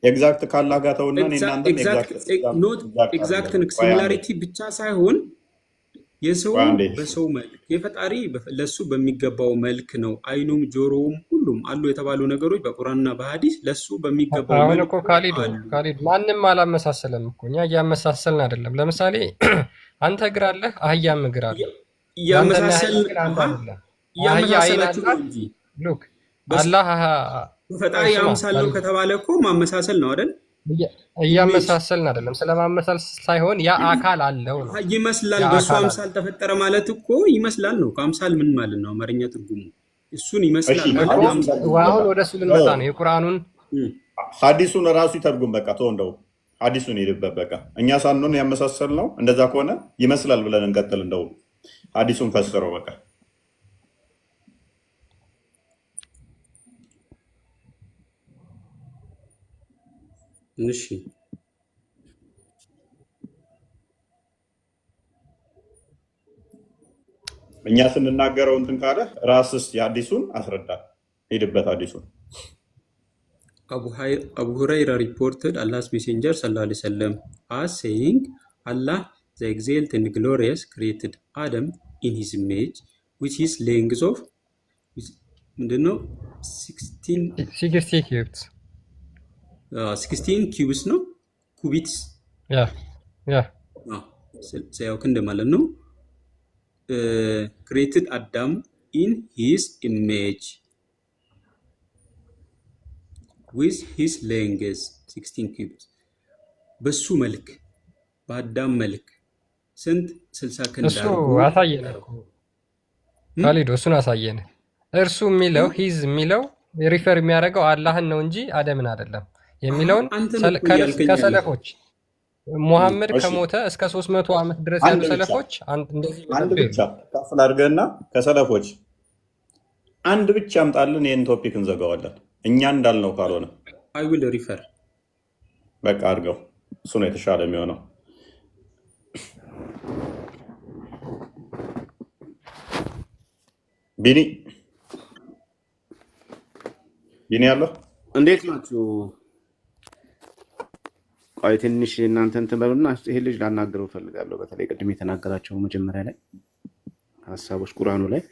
ኤግዛክት ካላህ ጋር ተውና እናንተ ኤግዛክት ሲሚላሪቲ ብቻ ሳይሆን የሰው በሰው መልክ የፈጣሪ ለሱ በሚገባው መልክ ነው። አይኑም ጆሮውም ሁሉም አሉ የተባሉ ነገሮች በቁርአንና በሐዲስ ለሱ በሚገባው መልክ እኮ ካሊድ ማንም አላመሳሰለም እኮ እኛ እያመሳሰልን አይደለም። ለምሳሌ አንተ እግር አለህ፣ አህያም እግር አለ። እያመሳሰላችሁ ነው እንጂ ሉክ አላህ በፈጣሪ አምሳል ነው ከተባለ እኮ ማመሳሰል ነው አይደል? እያመሳሰልን አይደለም። ስለማመሳሰል ሳይሆን ያ አካል አለው ነው። ይመስላል በሱ አምሳል ተፈጠረ ማለት እኮ ይመስላል ነው። ከአምሳል ምን ማለት ነው? አማርኛ ትርጉሙ እሱን ይመስላል። አሁን ወደ እሱ ልንመጣ ነው። የቁርአኑን ሐዲሱን ራሱ ይተርጉም። በቃ ተው፣ እንደው ሐዲሱን ይልበት። በቃ እኛ ሳንሆን ያመሳሰል ነው። እንደዛ ከሆነ ይመስላል ብለን እንቀጥል። እንደው ሐዲሱን ፈስረው በቃ እሺ እኛ ስንናገረው እንትን ካለ ራስስ የሐዲሱን አስረዳ፣ ሄድበት ሐዲሱን። አቡ ሁረይራ reported Allah's messenger sallallahu alaihi wasallam as saying Allah the exalted and glorious created Adam in his image which is length of ምንድነው 16 cubits 16 ኪዩብስ ነው ኩቢትስ ሳያውቅ እንደማለት ነው። created Adam in his image with his length 16 cubits በሱ መልክ በአዳም መልክ ስንት 60 ክንድ እሱ አሳየን ካሊዶ እሱን አሳየን። እርሱ የሚለው ሂዝ የሚለው ሪፈር የሚያደርገው አላህን ነው እንጂ አደምን አይደለም የሚለውን ከሰለፎች ሙሐመድ ከሞተ እስከ 300 ዓመት ድረስ ያሉ ሰለፎች እንደዚህ አንድ ብቻ ካፍል አድርገና ከሰለፎች አንድ ብቻ አምጣልን። ይሄን ቶፒክ እንዘጋዋለን። እኛ እንዳልነው ካልሆነ አይ ዊል ሪፈር በቃ አድርገው። እሱ ነው የተሻለ የሚሆነው። ቢኒ ያለው እንዴት ናችሁ? ቆይ ትንሽ እናንተ እንትን በሉና ይሄ ልጅ ላናገረው እፈልጋለሁ። በተለይ ቅድም የተናገራቸው መጀመሪያ ላይ ሀሳቦች ቁርአኑ ላይ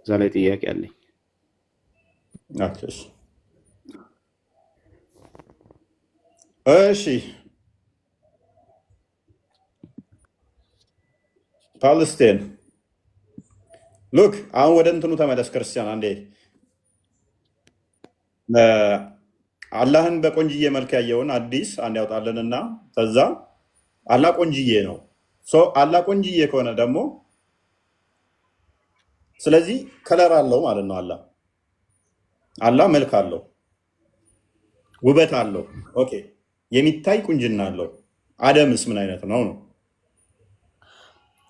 እዛ ላይ ጥያቄ አለኝ። እሺ ፓለስቲን ሉክ አሁን ወደ እንትኑ ተመለስ ክርስቲያን አንዴ አላህን በቆንጅዬ መልክ ያየውን አዲስ አንድ ያውጣልንና ከዛ አላህ ቆንጅዬ ነው። አላህ ቆንጅዬ ከሆነ ደግሞ ስለዚህ ከለር አለው ማለት ነው። አላህ መልክ አለው፣ ውበት አለው። ኦኬ የሚታይ ቁንጅና አለው። አደምስ ምን አይነት ነው ነው?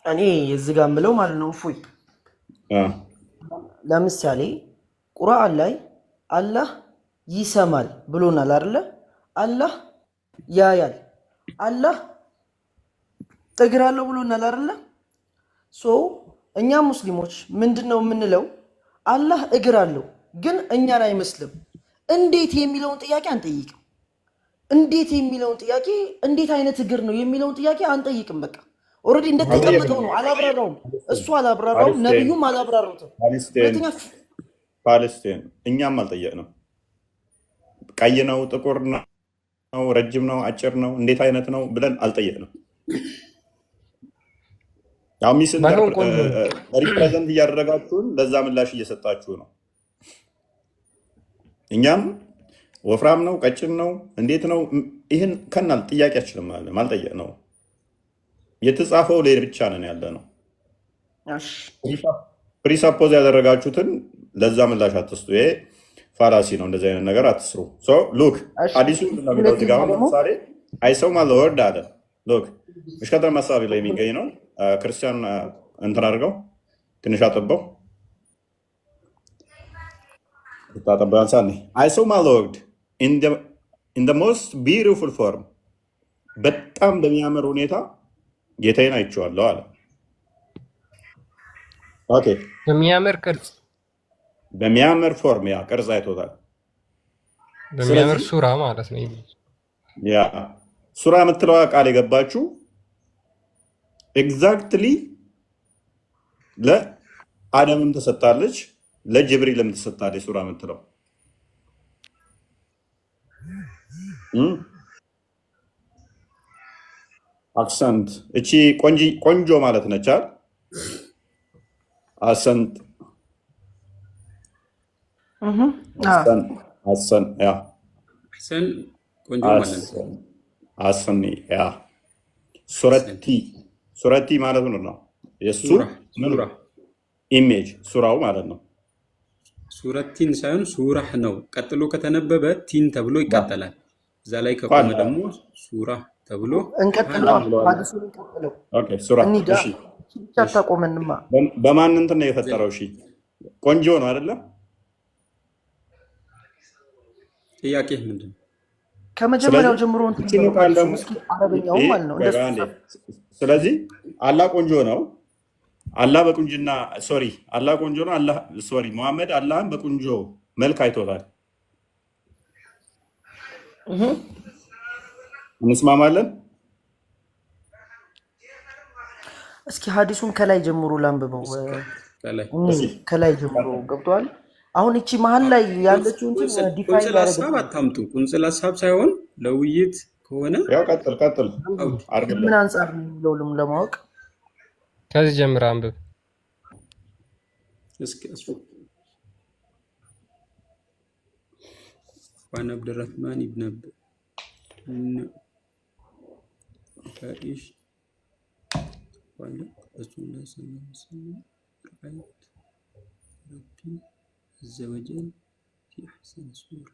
እኔ እዚህ ጋር የምለው ማለት ነው እፎይ፣ ለምሳሌ ቁርአን ላይ አላህ ይሰማል ብሎናል አይደለ? አላህ ያያል፣ አላህ እግር አለው ብሎናል አይደለ? እኛ ሙስሊሞች ምንድነው የምንለው? አላህ እግር አለው ግን እኛን አይመስልም። እንዴት የሚለውን ጥያቄ አንጠይቅም። እንዴት የሚለውን ጥያቄ እንዴት አይነት እግር ነው የሚለውን ጥያቄ አንጠይቅም። በቃ ኦልሬዲ እንደተቀመጠው ነው። አላብራራውም፣ እሱ አላብራራውም፣ ነብዩም አላብራሩትም። ፓለስቲን እኛም አልጠየቅንም። ቀይ ነው፣ ጥቁር ነው፣ ረጅም ነው፣ አጭር ነው፣ እንዴት አይነት ነው ብለን አልጠየቅንም። ያው ሚስን ሪፕሬዘንት እያደረጋችሁን ለዛ ምላሽ እየሰጣችሁ ነው። እኛም ወፍራም ነው፣ ቀጭን ነው፣ እንዴት ነው ይህን ከናል ጥያቄያችንም አለ ማልጠየቅ ነው። የተጻፈው ላይ ብቻ ነን ያለ ነው። ፕሪሳፖዝ ያደረጋችሁትን ለዛ ምላሽ አትስጡ። ይሄ ፋላሲ ነው። እንደዚህ አይነት ነገር አትስሩ። ሉክ አዲሱ እንደሚለው እዚህ ጋር ለምሳሌ አይሰውም አለ ወርድ አለ ሉክ ምሽከተል መሳቢ ላይ የሚገኝ ነው። ክርስቲያን እንትን አድርገው ትንሽ አጥበው ታጠበው አንሳኔ አይሰውም አለ ወርድ in the most beautiful form በጣም በሚያምር ሁኔታ ጌታዬን አይቼዋለሁ አለ። ኦኬ በሚያምር ቅርጽ በሚያምር ፎርም ያ ቅርጽ አይቶታል። በሚያምር ሱራ ማለት ነው። ያ ሱራ የምትለዋ ቃል የገባችው ኤግዛክትሊ ለአደምም ተሰጣለች፣ ለጅብሪልም ተሰጣለች። ሱራ የምትለው አክሰንት እቺ ቆንጆ ማለት ነች። አሰንት አሰን ያ ቆንጆ ማለት ነው። አሰኒ ያ ሱረቲ ማለት ነው። የሱ ኢሜጅ ሱራው ማለት ነው። ሱረቲን ሳይሆን ሱራህ ነው። ቀጥሎ ከተነበበ ቲን ተብሎ ይቀጥላል። እዛ ላይ ከቆመ ደግሞ ሱራ ተብሎ በማን እንትን ነው የፈጠረው? እሺ ቆንጆ ነው አይደለም? ጥያቄ ምንድን ነው? ከመጀመሪያው ጀምሮ አረበኛው ማለት ነው። ስለዚህ አላህ ቆንጆ ነው። አላህ በቁንጅና አላህ ቆንጆ ነው። መሐመድ አላህን በቁንጆ መልክ አይቶታል። እንስማማለን? እስኪ ሀዲሱን ከላይ ጀምሮ ላንብበው። ከላይ ጀምሮ ገብቷል። አሁን እቺ መሀል ላይ ያለችው እንትን ዲፋይን ሀሳብ አታምጡ። ቁንጽል ሀሳብ ሳይሆን ለውይይት ከሆነ ያው ቀጥል ምን አንጻር ነው ለማወቅ ከዚህ ጀምር አንብብ። እስኪ ዋን አብዱራህማን ኢብን فإيش قال رسول الله صلى الله عليه وسلم رأيت ربي عز وجل في أحسن صورة.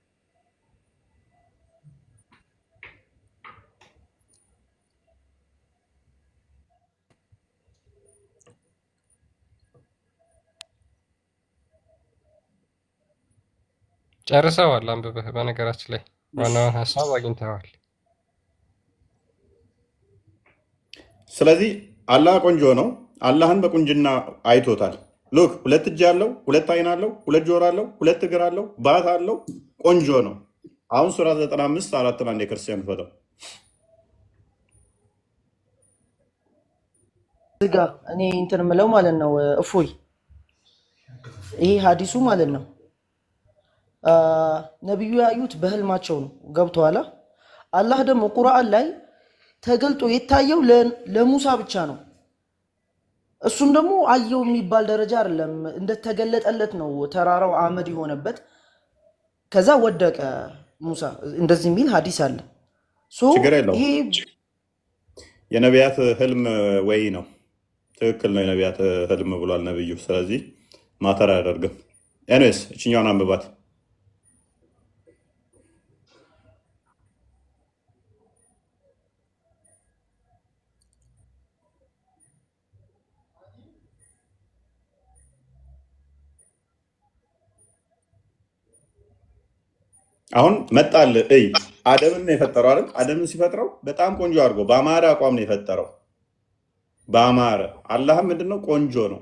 ጨርሰዋል። አንብበህ በነገራችን ላይ ዋናውን ሀሳብ አግኝተዋል። ስለዚህ አላህ ቆንጆ ነው። አላህን በቁንጅና አይቶታል። ሉክ ሁለት እጅ አለው፣ ሁለት አይን አለው፣ ሁለት ጆሮ አለው፣ ሁለት እግር አለው፣ ባት አለው። ቆንጆ ነው። አሁን ሱራ 95 4 አንድ የክርስቲያን ፈተው እዚጋ እኔ እንትን ምለው ማለት ነው። እፎይ ይሄ ሀዲሱ ማለት ነው ነብዩ ያዩት በህልማቸው ነው። ገብቶሃል? አላህ ደግሞ ቁርአን ላይ ተገልጦ የታየው ለሙሳ ብቻ ነው። እሱም ደግሞ አየው የሚባል ደረጃ አይደለም፣ እንደተገለጠለት ነው። ተራራው አመድ የሆነበት ከዛ ወደቀ ሙሳ እንደዚህ የሚል ሀዲስ አለ። ችግር የለውም። ይሄ የነቢያት ህልም ወይ ነው። ትክክል ነው። የነቢያት ህልም ብሏል ነብዩ። ስለዚህ ማተር አያደርግም። ኤኒዌይስ እችኛውን አንብባት። አሁን መጣል እይ አደምን ነው የፈጠረው አይደል? አደምን ሲፈጥረው በጣም ቆንጆ አድርጎ በአማረ አቋም ነው የፈጠረው። በአማረ አላህ ምንድነው? ቆንጆ ነው።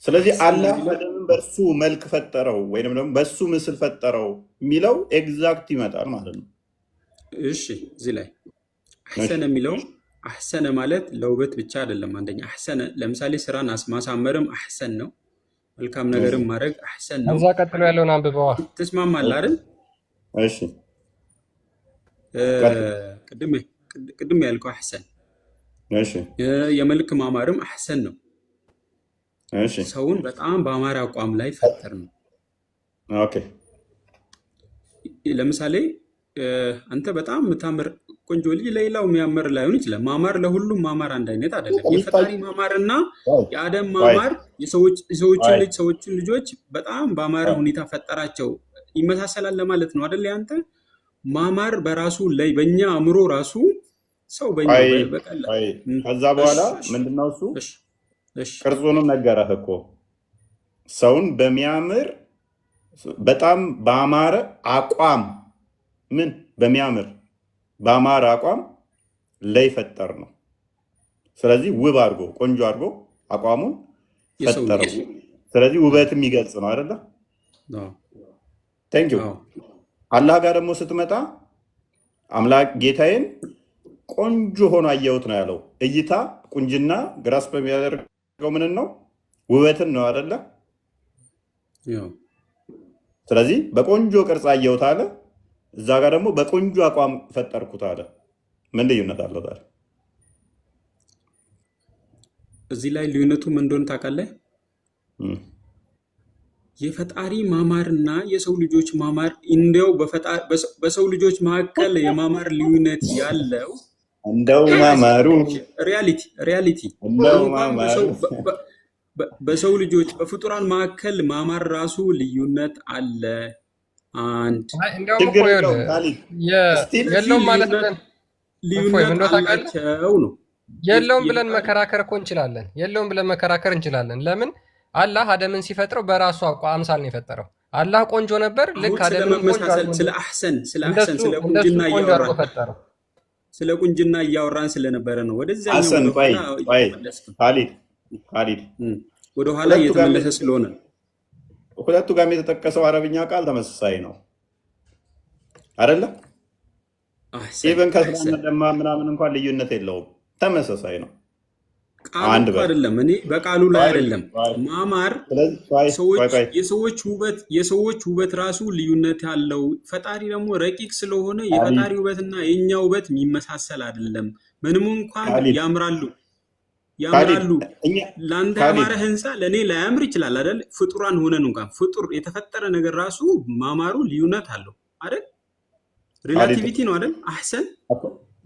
ስለዚህ አላህ አደምን በእርሱ መልክ ፈጠረው ወይም ደግሞ በእሱ ምስል ፈጠረው የሚለው ኤግዛክት ይመጣል ማለት ነው። እሺ እዚህ ላይ አሕሰነ የሚለው አሕሰነ ማለት ለውበት ብቻ አይደለም። አንደኛ አሕሰነ ለምሳሌ ስራን ማሳመርም አሕሰን ነው። መልካም ነገርም ማድረግ አሕሰን ነው። እዛ ቀጥሎ ያለውን አንብበዋ። ትስማማለህ አይደል? እሺ ቅድም ያልከው አሕሰን። እሺ የመልክ ማማርም አሕሰን ነው። እሺ ሰውን በጣም በአማረ አቋም ላይ ፈጠር ነው። ኦኬ ለምሳሌ አንተ በጣም የምታምር ቆንጆ ልጅ ለሌላው የሚያምር ላይሆን ይችላል። ማማር ለሁሉም ማማር አንድ አይነት አይደለም። የፈጣሪ ማማር እና የአደም ማማር ሰዎችን ልጆች በጣም በአማረ ሁኔታ ፈጠራቸው። ይመሳሰላል ለማለት ነው አይደል? አንተ ማማር በራሱ ላይ በእኛ አእምሮ ራሱ ሰው በእኛ በቀላል ከዛ በኋላ ምንድነው እሱ ቅርጹንም ነገረህ እኮ ሰውን በሚያምር በጣም በአማረ አቋም ምን በሚያምር በአማረ አቋም ላይ ፈጠር ነው። ስለዚህ ውብ አድርጎ ቆንጆ አድርጎ አቋሙን ፈጠረው። ስለዚህ ውበት የሚገልጽ ነው አይደለ? ቴንክ ዩ። አላህ ጋር ደግሞ ስትመጣ አምላክ ጌታዬን ቆንጆ ሆኖ አየሁት ነው ያለው። እይታ ቁንጅና ግራስ በሚያደርገው ምንን ነው? ውበትን ነው አይደለ? ስለዚህ በቆንጆ ቅርጽ አየሁት አለ። እዛ ጋር ደግሞ በቆንጆ አቋም ፈጠርኩት አለ። ምን ልዩነት አለው ታዲያ? እዚህ ላይ ልዩነቱ ምን እንደሆነ ታውቃለህ? የፈጣሪ ማማርና የሰው ልጆች ማማር እንደው በሰው ልጆች መካከል የማማር ልዩነት ያለው እንደው ማማሩ ሪያሊቲ በሰው ልጆች በፍጡራን መካከል ማማር ራሱ ልዩነት አለ። አንድ የለውም ማለት ልዩነት አላቸው ነው። የለውም ብለን መከራከር እኮ እንችላለን። የለውም ብለን መከራከር እንችላለን። ለምን? አላህ አደምን ሲፈጥረው በራሱ አምሳል ነው የፈጠረው። አላህ ቆንጆ ነበር። ልክ አደምን ስለ አሕሰን ስለ ቁንጅና እያወራን ስለ ቁንጅና እያወራን ስለነበረ ነው። ወደዚያኛው ካሊድ ወደኋላ እየተመለሰ ስለሆነ ሁለቱ ጋር የተጠቀሰው አረብኛ ቃል ተመሳሳይ ነው አይደለ? ኢቨን ከስራ ደማ ምናምን እንኳን ልዩነት የለውም፣ ተመሳሳይ ነው። ቃሉ አይደለም እኔ በቃሉ ላይ አይደለም ማማር የሰዎች ውበት ራሱ ልዩነት ያለው። ፈጣሪ ደግሞ ረቂቅ ስለሆነ የፈጣሪ ውበትና የኛ ውበት የሚመሳሰል አይደለም። ምንም እንኳን ያምራሉ ለአንተ ያማረ ህንፃ ለእኔ ላያምር ይችላል አይደል? ፍጡራን ሆነን እንኳን ፍጡር የተፈጠረ ነገር ራሱ ማማሩ ልዩነት አለው አይደል? ሪላቲቪቲ ነው አይደል? አሕሰን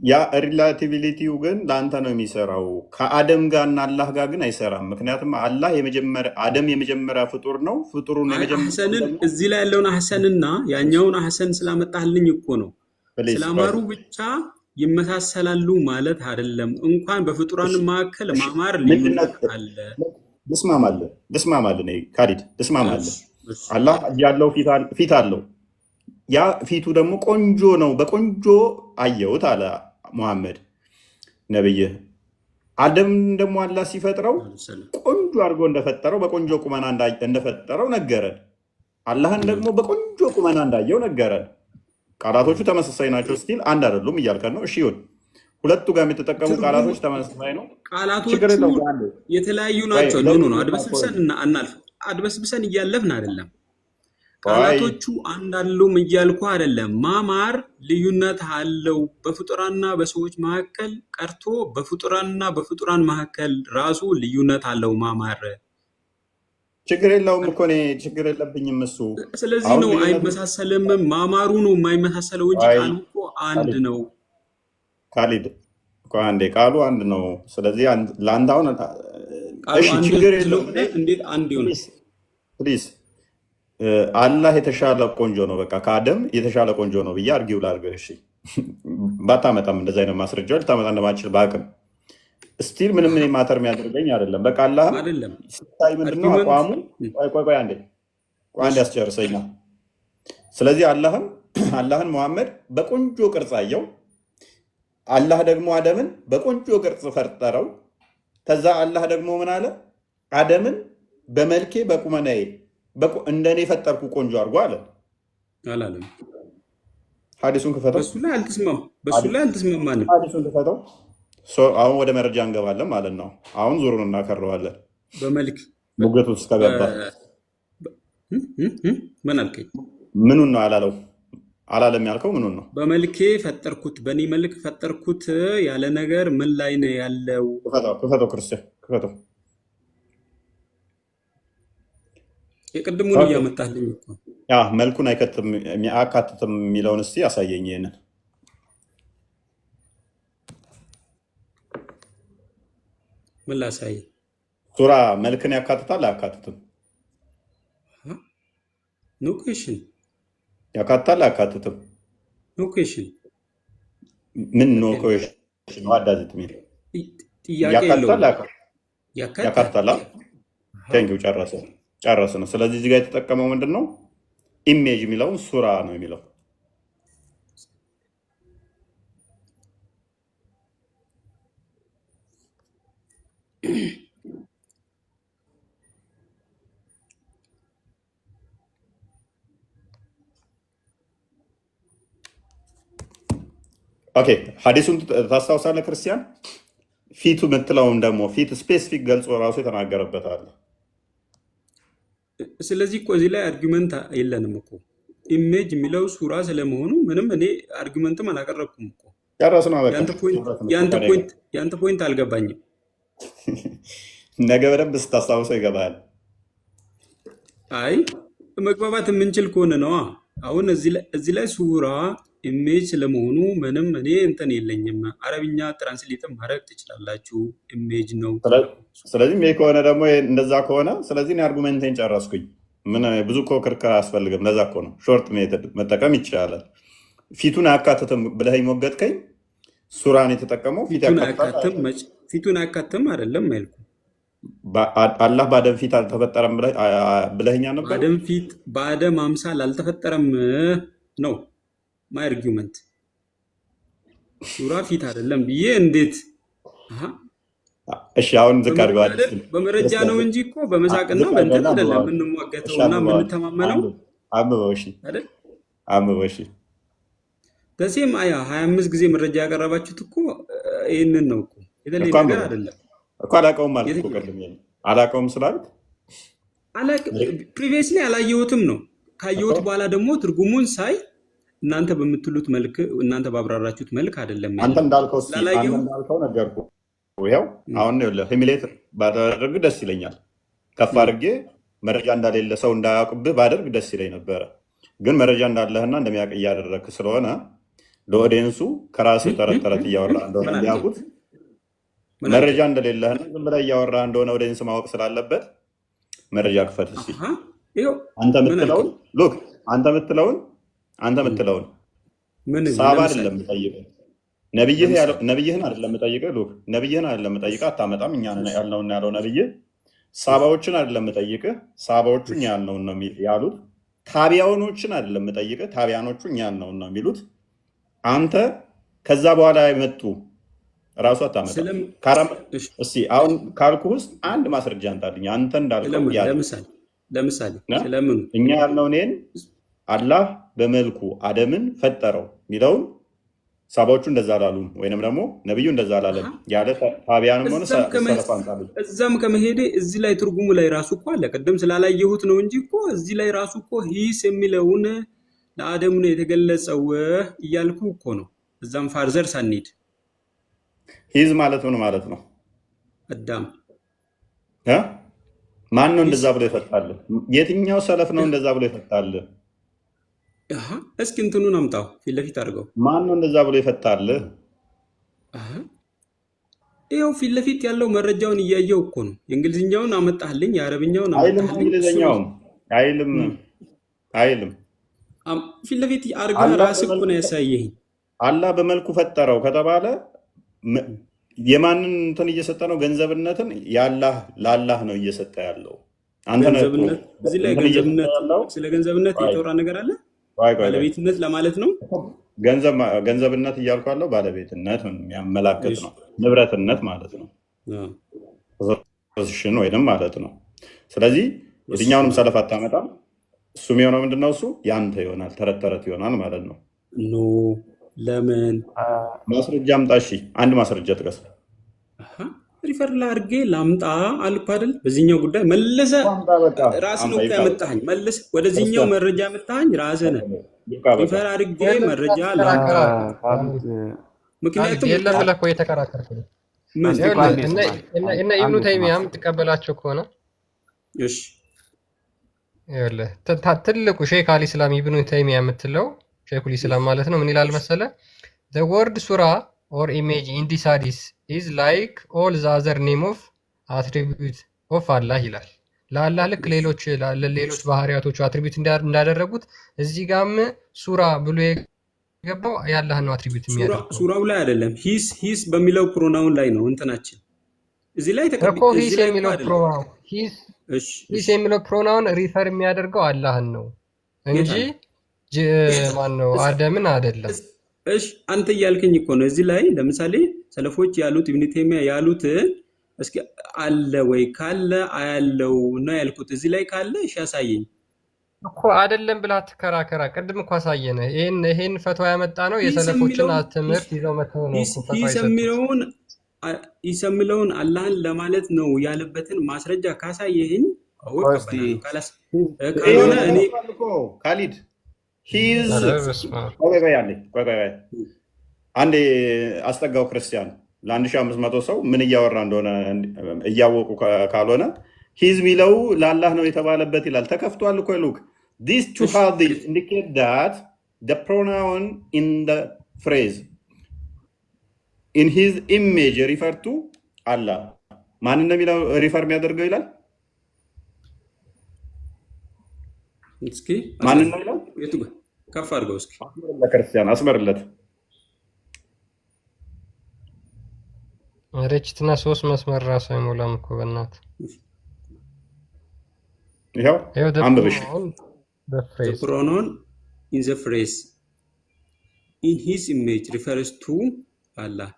ያ ሪላቲቪቲው ግን ለአንተ ነው የሚሰራው። ከአደም ጋር እና አላህ ጋር ግን አይሰራም። ምክንያቱም አላህ አደም የመጀመሪያ ፍጡር ነው። ፍጡሩን እዚህ ላይ ያለውን አሕሰንና ያኛውን አሕሰን ስላመጣህልኝ እኮ ነው። ስላማሩ ብቻ ይመሳሰላሉ ማለት አይደለም። እንኳን በፍጡራን መካከል ማማር ልዩነት አለ። ልስማማለህ ካሊድ ልስማማለህ። አላህ ያለው ፊት አለው። ያ ፊቱ ደግሞ ቆንጆ ነው። በቆንጆ አየሁት አለ ሙሐመድ ነብይህ። አደም ደግሞ አላህ ሲፈጥረው ቆንጆ አድርጎ እንደፈጠረው በቆንጆ ቁመና እንደፈጠረው ነገረን። አላህን ደግሞ በቆንጆ ቁመና እንዳየው ነገረን። ቃላቶቹ ተመሳሳይ ናቸው። ስቲል አንድ አይደሉም እያልከን ነው። እሺ ይሁን። ሁለቱ ጋር የተጠቀሙ ቃላቶች ተመሳሳይ ነው። ቃላቶቹ የተለያዩ ናቸው። ነው አድበስብሰን እናልፍ። አድበስብሰን እያለፍን አይደለም። ቃላቶቹ አንድ አይደሉም እያልኩ አይደለም። ማማር ልዩነት አለው። በፍጡራንና በሰዎች መካከል ቀርቶ በፍጡራንና በፍጡራን መካከል ራሱ ልዩነት አለው ማማር። ችግር የለውም እኮ እኔ ችግር የለብኝም እሱ። ስለዚህ አሁን ነው ልዩነቱ አይመሳሰልም፣ ማማሩ ነው የማይመሳሰለው እንጂ አይ ቃሉ እኮ አንድ ካሊድ ነው። ካሊድ እኮ አንዴ ቃሉ አንድ ነው። ስለዚህ ለአንድ አሁን ቃሉ እሺ አንድ ችግር የለውም። ስለሆነ እንዴት አንድ ይሆናል? ፕሊዝ አላህ የተሻለ ቆንጆ ነው፣ በቃ ከአደም የተሻለ ቆንጆ ነው ብዬ አርጊው ላድርገህ። እሺ ባታመጣም እንደዚህ አይነት ማስረጃ ልታመጣ እንደማችል በአቅም ስቲል ምንም እኔ ማተር የሚያደርገኝ አይደለም። በቃ አላህም አይደለም ሲታይ ምንድነው አርጊመንት አቋሙ? ቆይ አንዴ አንድ ያስጨርሰኛ። ስለዚህ አላህን መሐመድ በቆንጆ ቅርጽ አየው። አላህ ደግሞ አደምን በቆንጆ ቅርጽ ፈጠረው። ከዛ አላህ ደግሞ ምን አለ? አደምን በመልኬ በቁመናዬ እንደኔ ፈጠርኩ ቆንጆ አድርጎ አለ አላለም። ሐዲሱን ክፈተው። በሱ ላይ አልተስማማንም። ሐዲሱን ክፈተው። አሁን ወደ መረጃ እንገባለን ማለት ነው። አሁን ዙሩን እናከረዋለን። በመልክ ሙገቱ ውስጥ ከገባ ምን አልከኝ? ምኑን ነው አላለም ያልከው? ምኑን ነው? በመልኬ ፈጠርኩት፣ በእኔ መልክ ፈጠርኩት ያለ ነገር ምን ላይ ነው ያለው? ክፈተው ክርስቲያን ክፈተው። የቅድሙን እያመጣልኝ እኮ መልኩን አያካትትም የሚለውን እስቲ ያሳየኝ። ይሄንን ምን ላሳይ? ሱራ መልክን ያካትታል አያካትትም? ኖ ኩዌሽን። ያካትታል አያካትትም? ኖ ኩዌሽን። ምን ኖ ኩዌሽን? ዋዳዝት ሚል ጥያቄ ያካትታል ያካትታል። ያካትታል። ቴንኪው ጨረስን። ስለዚህ እዚህ ጋር የተጠቀመው ምንድን ነው? ኢሜጅ የሚለውን ሱራ ነው የሚለው። ኦኬ ሐዲሱን ታስታውሳለህ ክርስቲያን? ፊቱ የምትለውን ደግሞ ፊት ስፔሲፊክ ገልጾ ራሱ የተናገረበታል። ስለዚህ እኮ እዚህ ላይ አርጊመንት የለንም እኮ ኢሜጅ የሚለው ሱራ ስለመሆኑ ምንም እኔ አርጊመንትም አላቀረብኩም እኮ። ጨረስን። የአንተ ፖይንት አልገባኝም። ነገ በደንብ ስታስታውሰው ይገባል። አይ መግባባት የምንችል ከሆነ ነዋ። አሁን እዚህ ላይ ሱራ ኢሜጅ ስለመሆኑ ምንም እኔ እንትን የለኝም። አረብኛ ትራንስሌትም ማድረግ ትችላላችሁ። ኢሜጅ ነው። ስለዚህ ይሄ ከሆነ ደግሞ እንደዛ ከሆነ ስለዚህ እኔ አርጉሜንቴን ጨረስኩኝ። ምን ብዙ እኮ ክርክር አያስፈልግም። ለዛ እኮ ነው ሾርት ሜተድ መጠቀም ይቻላል። ፊቱን አያካትትም ብለህ ሞገትከኝ። ሱራን የተጠቀመው ፊቱን አያካትም አይደለም ያልኩ። አላህ በአደም ፊት አልተፈጠረም ብለህኛ ነበር። በአደም አምሳል አልተፈጠረም ነው ማይ አርጊመንት። ሱራ ፊት አይደለም ብዬ እንዴት? እሺ አሁን ዝቅ አድርገዋል። በመረጃ ነው እንጂ እኮ በመሳቅና በእንትን አይደለም የምንሟገተውና የምንተማመነው። አንብበው እሺ። በሴም 25 ጊዜ መረጃ ያቀረባችሁት እኮ ይህንን ነው እኮ። የተለየ ነገር አይደለም እኮ። አላውቀውም ማለት እኮ ቅድም አላውቀውም ስላልክ ፕሪቪየስሊ አላየሁትም ነው። ካየሁት በኋላ ደግሞ ትርጉሙን ሳይ እናንተ በምትሉት መልክ እናንተ ባብራራችሁት መልክ አይደለም። አንተ እንዳልከው ነገርኩ። ይኸው አሁን ሂሚሌት ባደረግ ደስ ይለኛል። ከፍ አድርጌ መረጃ እንዳሌለ ሰው እንዳያውቅብህ ባደርግ ደስ ይለኝ ነበረ። ግን መረጃ እንዳለህና እንደሚያውቅ እያደረግክ ስለሆነ ለኦዲየንሱ ከራስህ ተረት እያወራ እንደሆነ እንዲያውቁት መረጃ እንደሌለህና ዝም ብለህ እያወራ እንደሆነ ኦዲየንስ ማወቅ ስላለበት መረጃ ክፈት እስኪ። አንተ የምትለውን ሳባ አይደለም የምጠይቅህ፣ ነብይህን አይደለም የምጠይቅህ። ሉክ ነብይህን አይደለም የምጠይቅህ፣ አታመጣም። እኛ ያልነውና ያለው ነብይህ። ሳባዎችን አይደለም የምጠይቅህ፣ ሳባዎቹ እኛ ያልነውን ነው ያሉት። ታቢያኖችን አይደለም የምጠይቅህ፣ ታቢያኖቹ እኛ ያልነውን ነው የሚሉት። አንተ ከዛ በኋላ የመጡ ራሱ አታመጣም። እስኪ አሁን ካልኩ ውስጥ አንድ ማስረጃ አንጣልኝ። አንተ እንዳልከው ለምሳሌ እኛ ያልነው እኔን አላህ በመልኩ አደምን ፈጠረው የሚለውን ሳባዎቹ እንደዛ አላሉም፣ ወይንም ደግሞ ነብዩ እንደዛ አላለም ያለ ታቢያንም ሆነ እዛም ከመሄዴ እዚህ ላይ ትርጉሙ ላይ ራሱ እኮ አለ። ቅድም ስላላየሁት ነው እንጂ እኮ እዚህ ላይ ራሱ እኮ ሂስ የሚለውን ለአደም ነው የተገለጸው እያልኩ እኮ ነው። እዛም ፋርዘር ሳንሄድ ሂዝ ማለት ምን ማለት ነው? አዳም ማን ነው ሂስ እንደዛ ብሎ ይፈታል? የትኛው ሰለፍ ነው እንደዛ ብሎ ይፈታል? አሃ እስኪ እንትኑን አምጣው ፊት ለፊት አድርገው። ማን ነው እንደዛ ብሎ ይፈታል? አሃ ይኸው ፊት ለፊት ያለው መረጃውን እያየው እኮ ነው። የእንግሊዝኛውን አመጣህልኝ፣ የአረብኛውን አይልም፣ አመጣህልኝ። እሱ እንግሊዘኛውም አይልም አይልም። ፊት ለፊት አድርገህ አላህ ራስህ እኮ ነው በመልኩ ያሳየኸኝ። አላህ በመልኩ ፈጠረው ከተባለ የማንን እንትን እየሰጠ ነው? ገንዘብነትን ያላህ ለአላህ ነው እየሰጠ ያለው። አንተ ነህ እኮ ገንዘብነት እዚህ ላይ እንትን እየሰጠ ገንዘብነት ያለው። ስለ ገንዘብነት ቆይ የተወራ ነገር አለ። ቆይ ቆይ ቆይ ባለቤትነት ለማለት ነው። ገንዘብነት እያልኩ ያለው ባለቤትነት የሚያመላክት እሺ ነው። ንብረትነት ማለት ነው። አዎ ፖዚሽን ወይንም ማለት ነው። ስለዚህ እሱ የትኛውንም ሰለፍ አታመጣም። እሱ የሚሆነው ምንድነው? እሱ ያንተ ይሆናል፣ ተረት ተረት ይሆናል ማለት ነው። ኖ ለምን ማስረጃ አምጣ። እሺ አንድ ማስረጃ ጥቀስ። አሃ ሪፈር ላድርጌ ላምጣ አልኩ አይደል? በዚህኛው ጉዳይ መልሰ አምጣ፣ በቃ ራስህ አምጣ። ነው እኮ ይብቃ ያመጣኸኝ። መልስ ወደዚህኛው ክርስቲያን፣ መረጃ ያመጣኸኝ ራስህ ነህ። ይብቃ በቃ። ሪፈር አድርጌ የለም መረጃ ላምጣ። ተከራከራ ካሉት ምክንያቱም የለም ብለህ እኮ የተከራከርክ ነው። ምን እስቲ ይኸውልህ አንዴ ስማ፣ እነ ኢብኑ አንዴ ተይሚያ ስማ። የምትቀበላቸው ከሆነ እሺ ይኸውልህ ትልቁ ሼክ አልኢስላም ኢብኑ ተይሚያ የምትለው ሼኩል ኢስላም ማለት ነው። ምን ይላል መሰለ? the word surah or image in this hadith is like all the other name of attribute of Allah ይላል። ለአላህ ልክ ሌሎች ባህሪያቶቹ አትሪቢዩት እንዳደረጉት እዚህ ጋርም ሱራ ብሎ የገባው የአላህን ነው አትሪቢዩት የሚያደርገው ሱራው ላይ አይደለም። ሂስ በሚለው ፕሮናውን ላይ ነው እንትናችን እዚህ ላይ እኮ ሂስ እዚህ ላይ እኮ የሚለው አይደለም። ፕሮናውን እሺ ሂስ የሚለው ፕሮናውን ሪፈር የሚያደርገው አላህን ነው እንጂ የት ማን ነው አደምን አይደለም። እሺ አንተ እያልከኝ እኮ ነው። እዚህ ላይ ለምሳሌ ሰለፎች ያሉት ኢብኑ ተይሚያ ያሉት እስኪ አለ ወይ ካለ አያለው ነው ያልኩት። እዚህ ላይ ካለ እሺ ያሳየኝ እኮ አይደለም ብላ ተከራከራ። ቅድም እኮ አሳየነ። ይሄን ፈትዋ ያመጣ ነው ሂስ የሰለፎችን የሚለውን ትምህርት ይዘው መተው ነው እኮ ፈትዋ ሂስ የሰጡት። የሚለውን አላህን ለማለት ነው ያለበትን ማስረጃ ካሳየህኝ አዎ ቆይ እስቲ እቀበላለሁ። ካልሆነ እኔ ካሊድ ሂዝ ኧረ በስመ አብ። ቆይ አንዴ አስጠጋው ክርስቲያን ለ1500 ሰው ምን እያወራ እንደሆነ እያወቁ ካልሆነ ሂዝ ሚለው ለአላህ ነው የተባለበት ይላል። ተከፍቷል እኮ ሉክ these two hadith indicate that the pronoun in the phrase in his image refer to Allah ማን ነው የሚለው ሪፈር የሚያደርገው ይላል። እስኪ ማን ነው የሚለው የቱ ጋር ከፍ አድርገው እስኪ ክርስቲያን አስመርለት። ረችትና 3 መስመር ራሱ አይሞላም እኮ በእናት ይኸው አንብብሽ the pronoun in the phrase in his image refers to Allah.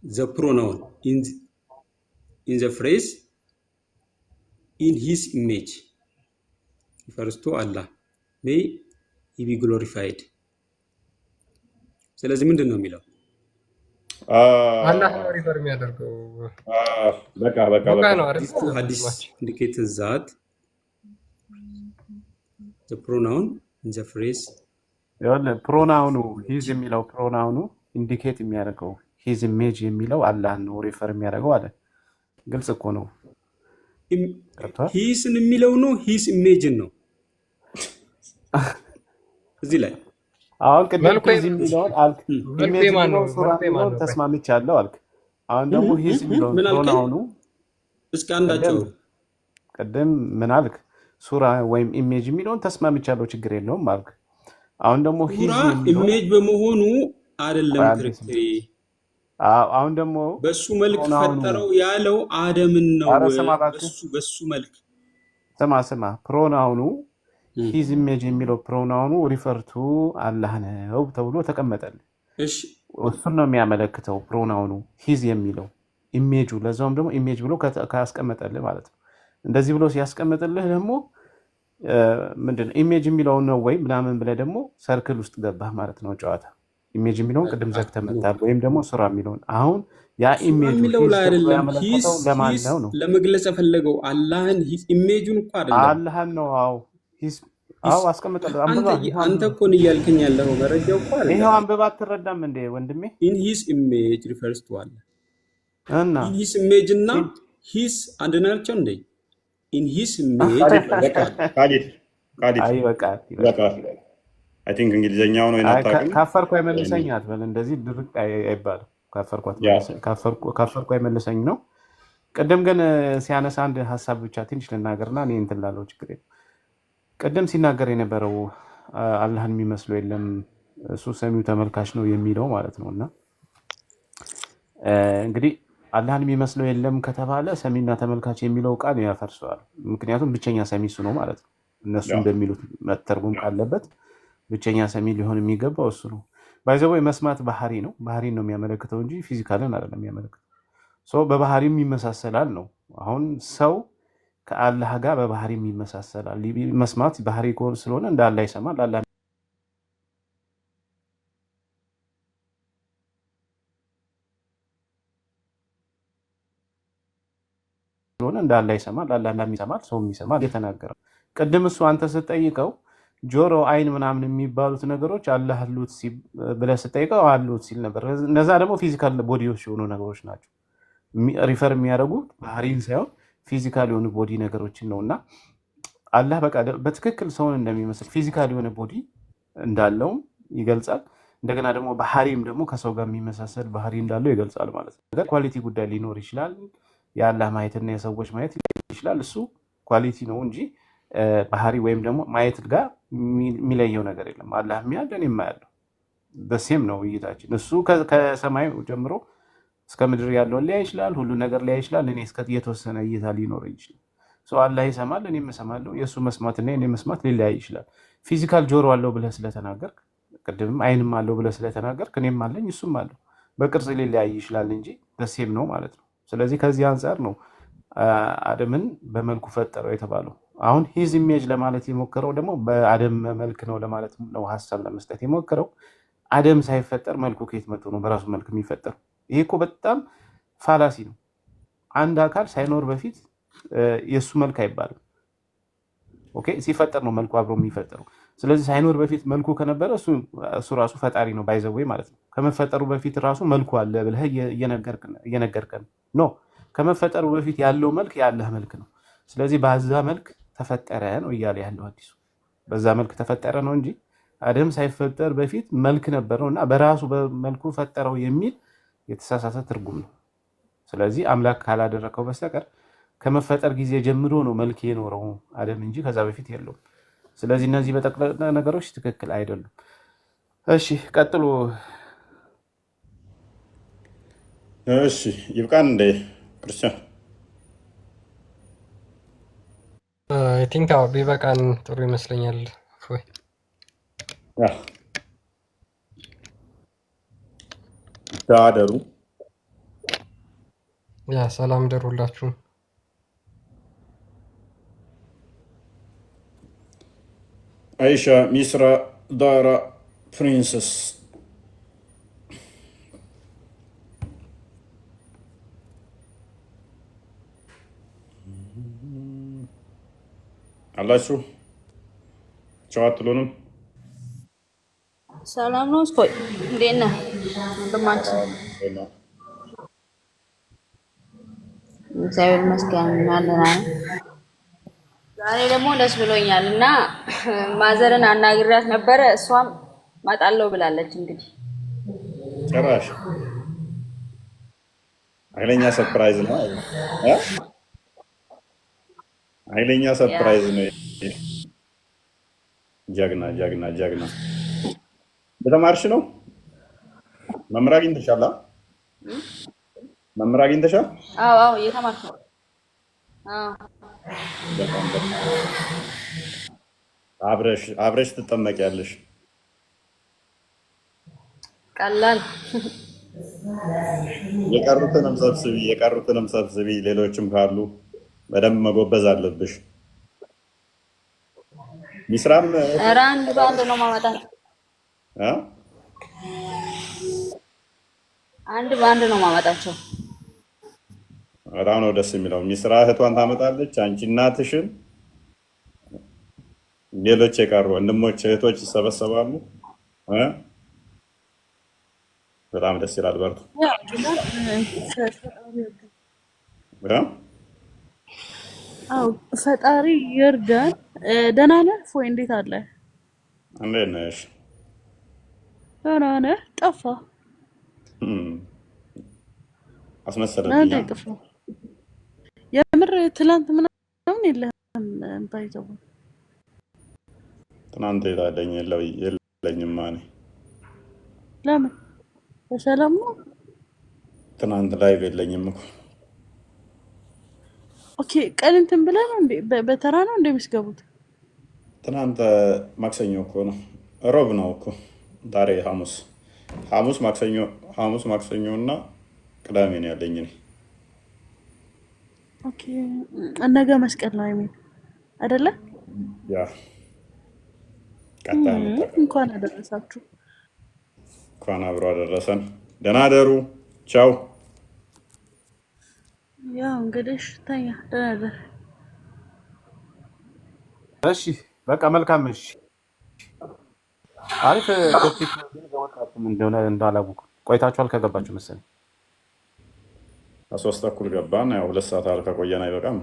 The pronoun in the phrase in his image refers to Allah. May he be glorified. ስለዚህ ምንድን ነው የሚለው? አላህ ነው ሪፈር የሚያደርገው። በቃ ነው አይደል? ሐዲስ indicates that the pronoun in the phrase ፕሮናውኑ ሂዝ የሚለው ፕሮናውኑ ኢንዲኬት የሚያደርገው ሂዝ ኢሜጅ የሚለው አላህን ነው ሪፈር የሚያደርገው አለ። ግልጽ እኮ ነው። ሂስን የሚለው ነው ሂስ ኢሜጅን ነው እዚህ ላይ አሁን ቅድም ሂዝ የሚለውን አልክ፣ ኢሜጅ የሚለው ሱራ የሚለውን ተስማምቻለሁ አልክ። አሁን ደግሞ ሂዝ የሚለው ፕሮናውኑ እስኪ አንዳቸው ቅድም ምን አልክ? ሱራ ወይም ኢሜጅ የሚለውን ተስማምቻለሁ ችግር የለውም አልክ። አሁን ደግሞ ሂዝ የሚለው ኢሜጅ በመሆኑ አይደለም ክርክሬ። አሁን ደግሞ በሱ መልክ ፈጠረው ያለው አደምን ነው። በሱ መልክ ስማ ፕሮናውኑ ሂዝ ኢሜጅ የሚለው ፕሮናውኑ ሪፈርቱ አላህ ነው ተብሎ ተቀመጠልህ። እሺ እሱን ነው የሚያመለክተው ፕሮናውኑ ሂዝ የሚለው ኢሜጁ፣ ለዛውም ደግሞ ኢሜጅ ብሎ ካስቀመጠልህ ማለት ነው። እንደዚህ ብሎ ሲያስቀምጥልህ ደግሞ ምንድነው ኢሜጅ የሚለው ነው ወይ ምናምን ብለህ ደግሞ ሰርክል ውስጥ ገባህ ማለት ነው ጨዋታ። ኢሜጅ የሚለውን ቅድም ዘግተህ መጣል ወይም ደግሞ ሱራ የሚለውን አሁን ያ ኢሜጅ የሚለው ላይ አይደለም ሂስ ለማን ነው ለመግለጽ የፈለገው አላህን ሂስ ኢሜጁን እኮ አይደለም አላህን ነው። አዎ ሂስ አስቀምጠልህ። አንተ እኮ ነው እያልከኝ ያለው መረጃው እኮ አይደለም። ይሄው አንብባ አትረዳም እንዴ ወንድሜ? ኢን ሂስ ኢሜጅ ሪፈርስ ቱ አላህ እና ኢን ሂስ ኢሜጅ እና ሂስ አንድ ናቸው እንዴ? in his image ካሊድ አይ በቃ አይ ቲንክ እንግሊዘኛው ነው እናታውቅም። ካፈርኩ አይመልሰኝ አትበል። እንደዚህ ድርቅ አይባልም። ካፈርኩ አይመልሰኝ ነው። ቅድም ግን ሲያነሳ አንድ ሀሳብ ብቻ ትንሽ ልናገርና እኔ እንትን ላለው ችግር የለም። ቅድም ሲናገር የነበረው አላህን የሚመስለው የለም እሱ ሰሚው ተመልካች ነው የሚለው ማለት ነው። እና እንግዲህ አላህን የሚመስለው የለም ከተባለ ሰሚና ተመልካች የሚለው ቃል ያፈርሰዋል። ምክንያቱም ብቸኛ ሰሚ እሱ ነው ማለት ነው። እነሱ እንደሚሉት መተርጉም ካለበት ብቸኛ ሰሚ ሊሆን የሚገባው እሱ ነው። ባይዘው መስማት ባህሪ ነው። ባህሪን ነው የሚያመለክተው እንጂ ፊዚካልን አይደለም የሚያመለክተው። በባህሪም ይመሳሰላል ነው። አሁን ሰው ከአላህ ጋር በባህሪም ይመሳሰላል። መስማት ባህሪ ስለሆነ እንደ አላህ ይሰማል። አላህ ስለሆነ እንደ አላህ ይሰማል። አላህ እንደሚሰማል ሰው ይሰማል። የተናገረው ቅድም እሱ አንተ ስትጠይቀው ጆሮ፣ አይን ምናምን የሚባሉት ነገሮች አላህ አሉት ብለህ ስትጠይቀው አሉት ሲል ነበር። እነዛ ደግሞ ፊዚካል ቦዲዎች የሆኑ ነገሮች ናቸው። ሪፈር የሚያደርጉት ባህሪን ሳይሆን ፊዚካል የሆኑ ቦዲ ነገሮችን ነው። እና አላህ በቃ በትክክል ሰውን እንደሚመስል ፊዚካል የሆነ ቦዲ እንዳለውም ይገልጻል። እንደገና ደግሞ ባህሪም ደግሞ ከሰው ጋር የሚመሳሰል ባህሪ እንዳለው ይገልጻል ማለት ነው። ኳሊቲ ጉዳይ ሊኖር ይችላል። የአላህ ማየትና የሰዎች ማየት ይችላል። እሱ ኳሊቲ ነው እንጂ ባህሪ ወይም ደግሞ ማየት ጋር የሚለየው ነገር የለም። አላህ የሚያል እኔ የማያለው በሴም ነው እይታችን። እሱ ከሰማይ ጀምሮ እስከ ምድር ያለውን ሊያይ ይችላል። ሁሉ ነገር ሊያይ ይችላል። እኔ እስከ የተወሰነ እይታ ሊኖር ይችላል። አላህ ይሰማል፣ እኔም እሰማለሁ። የእሱ መስማትና የኔ መስማት ሊለያይ ይችላል። ፊዚካል ጆሮ አለው ብለህ ስለተናገርክ፣ ቅድምም አይንም አለው ብለህ ስለተናገርክ እኔም አለኝ እሱም አለው። በቅርጽ ሊለያይ ይችላል እንጂ በሴም ነው ማለት ነው። ስለዚህ ከዚህ አንጻር ነው አደምን በመልኩ ፈጠረው የተባለው። አሁን ሂዝ ኢሜጅ ለማለት የሞከረው ደግሞ በአደም መልክ ነው ለማለት ነው ሀሳብ ለመስጠት የሞከረው። አደም ሳይፈጠር መልኩ ከየት መጥቶ ነው በራሱ መልክ የሚፈጠረው? ይሄ እኮ በጣም ፋላሲ ነው። አንድ አካል ሳይኖር በፊት የእሱ መልክ አይባልም። ኦኬ፣ ሲፈጠር ነው መልኩ አብሮ የሚፈጠረው። ስለዚህ ሳይኖር በፊት መልኩ ከነበረ እሱ ራሱ ፈጣሪ ነው ባይዘወይ ማለት ነው። ከመፈጠሩ በፊት ራሱ መልኩ አለ ብለህ እየነገርከን ነው። ከመፈጠሩ በፊት ያለው መልክ ያለህ መልክ ነው። ስለዚህ በዛ መልክ ተፈጠረ ነው እያለ ያለው አዲሱ። በዛ መልክ ተፈጠረ ነው እንጂ አደም ሳይፈጠር በፊት መልክ ነበረው እና በራሱ በመልኩ ፈጠረው የሚል የተሳሳተ ትርጉም ነው። ስለዚህ አምላክ ካላደረከው በስተቀር ከመፈጠር ጊዜ ጀምሮ ነው መልክ የኖረው አደም እንጂ ከዛ በፊት የለውም። ስለዚህ እነዚህ በጠቅላላ ነገሮች ትክክል አይደሉም። እሺ ቀጥሎ። እሺ ይብቃን እንደ ክርስቲያን አይ ቲንክ ቢበቃን ጥሩ ይመስለኛል። ወይ ታደሩ ያ ሰላም ደሩላችሁ። አይሻ ሚስራ ዳራ ፕሪንሰስ አላችሁ ቻው አትሉንም? ሰላም ነው። እስኮይ እንዴት ነህ ወንድማችን? እግዚአብሔር ይመስገን አለና ዛሬ ደግሞ ደስ ብሎኛል እና ማዘርን አናግሪያት ነበረ። እሷም ማጣለው ብላለች። እንግዲህ ጭራሽ ኃይለኛ ሰርፕራይዝ ነው። ኃይለኛ ሰርፕራይዝ ነው። ጀግና ጀግና ጀግና። በተማርሽ ነው? መምህር አግኝተሻል? መምህር አግኝተሻል? አዎ እየተማርኩ ነው። አብረሽ ትጠመቂያለሽ። ቀላል የቀሩትንም ሰብስቢ። ሌሎችም ካሉ በደንብ መጎበዝ አለብሽ። ሚስራም ኧረ አንድ በአንድ ነው ማመጣት። አንድ በአንድ ነው ማመጣቸው። በጣም ነው ደስ የሚለው። ሚስራ እህቷን ታመጣለች፣ አንቺ እናትሽን፣ ሌሎች የቀሩ ወንድሞች እህቶች ይሰበሰባሉ። በጣም ደስ ይላል። በርቱ። አዎ ፈጣሪ ይርዳን። ደህና ነህ ፎይ? እንዴት አለ? እንዴት ነሽ? ደህና ነህ? ጠፋ አስመሰለብኝ። ጠፋ። የምር ትላንት ምናምን የለህም ባይዘው። ትናንት የላለኝ የለኝም ማኔ። ለምን? በሰላም ነው? ትናንት ላይቭ የለኝም እኮ። ኦኬ ቀን እንትን ብለህ ነው እንዴ? በተራ ነው እንዴ የሚስገቡት? ትናንት ማክሰኞ እኮ ነው፣ ሮብ ነው እኮ ዛሬ ሐሙስ። ሐሙስ ማክሰኞ እና ቅዳሜ ነው ያለኝ እኔ። ኦኬ ነገ መስቀል ነው አይሚን አይደለ? ያ ቀጣይ እንኳን አደረሳችሁ። እንኳን አብሮ አደረሰን። ደህና ደሩ። ቻው። ያው እንግዲህ ተኛ፣ ደህና ደር። እሺ በቃ መልካም። እሺ አሪፍ ቶፒክ ነው። ግን ወጣቱም እንደሆነ እንዳላወቁ ቆይታችኋል። ከገባችሁ መሰለኝ 3 ተኩል ገባን። ያው 2 ሰዓት ከቆየን አይበቃም።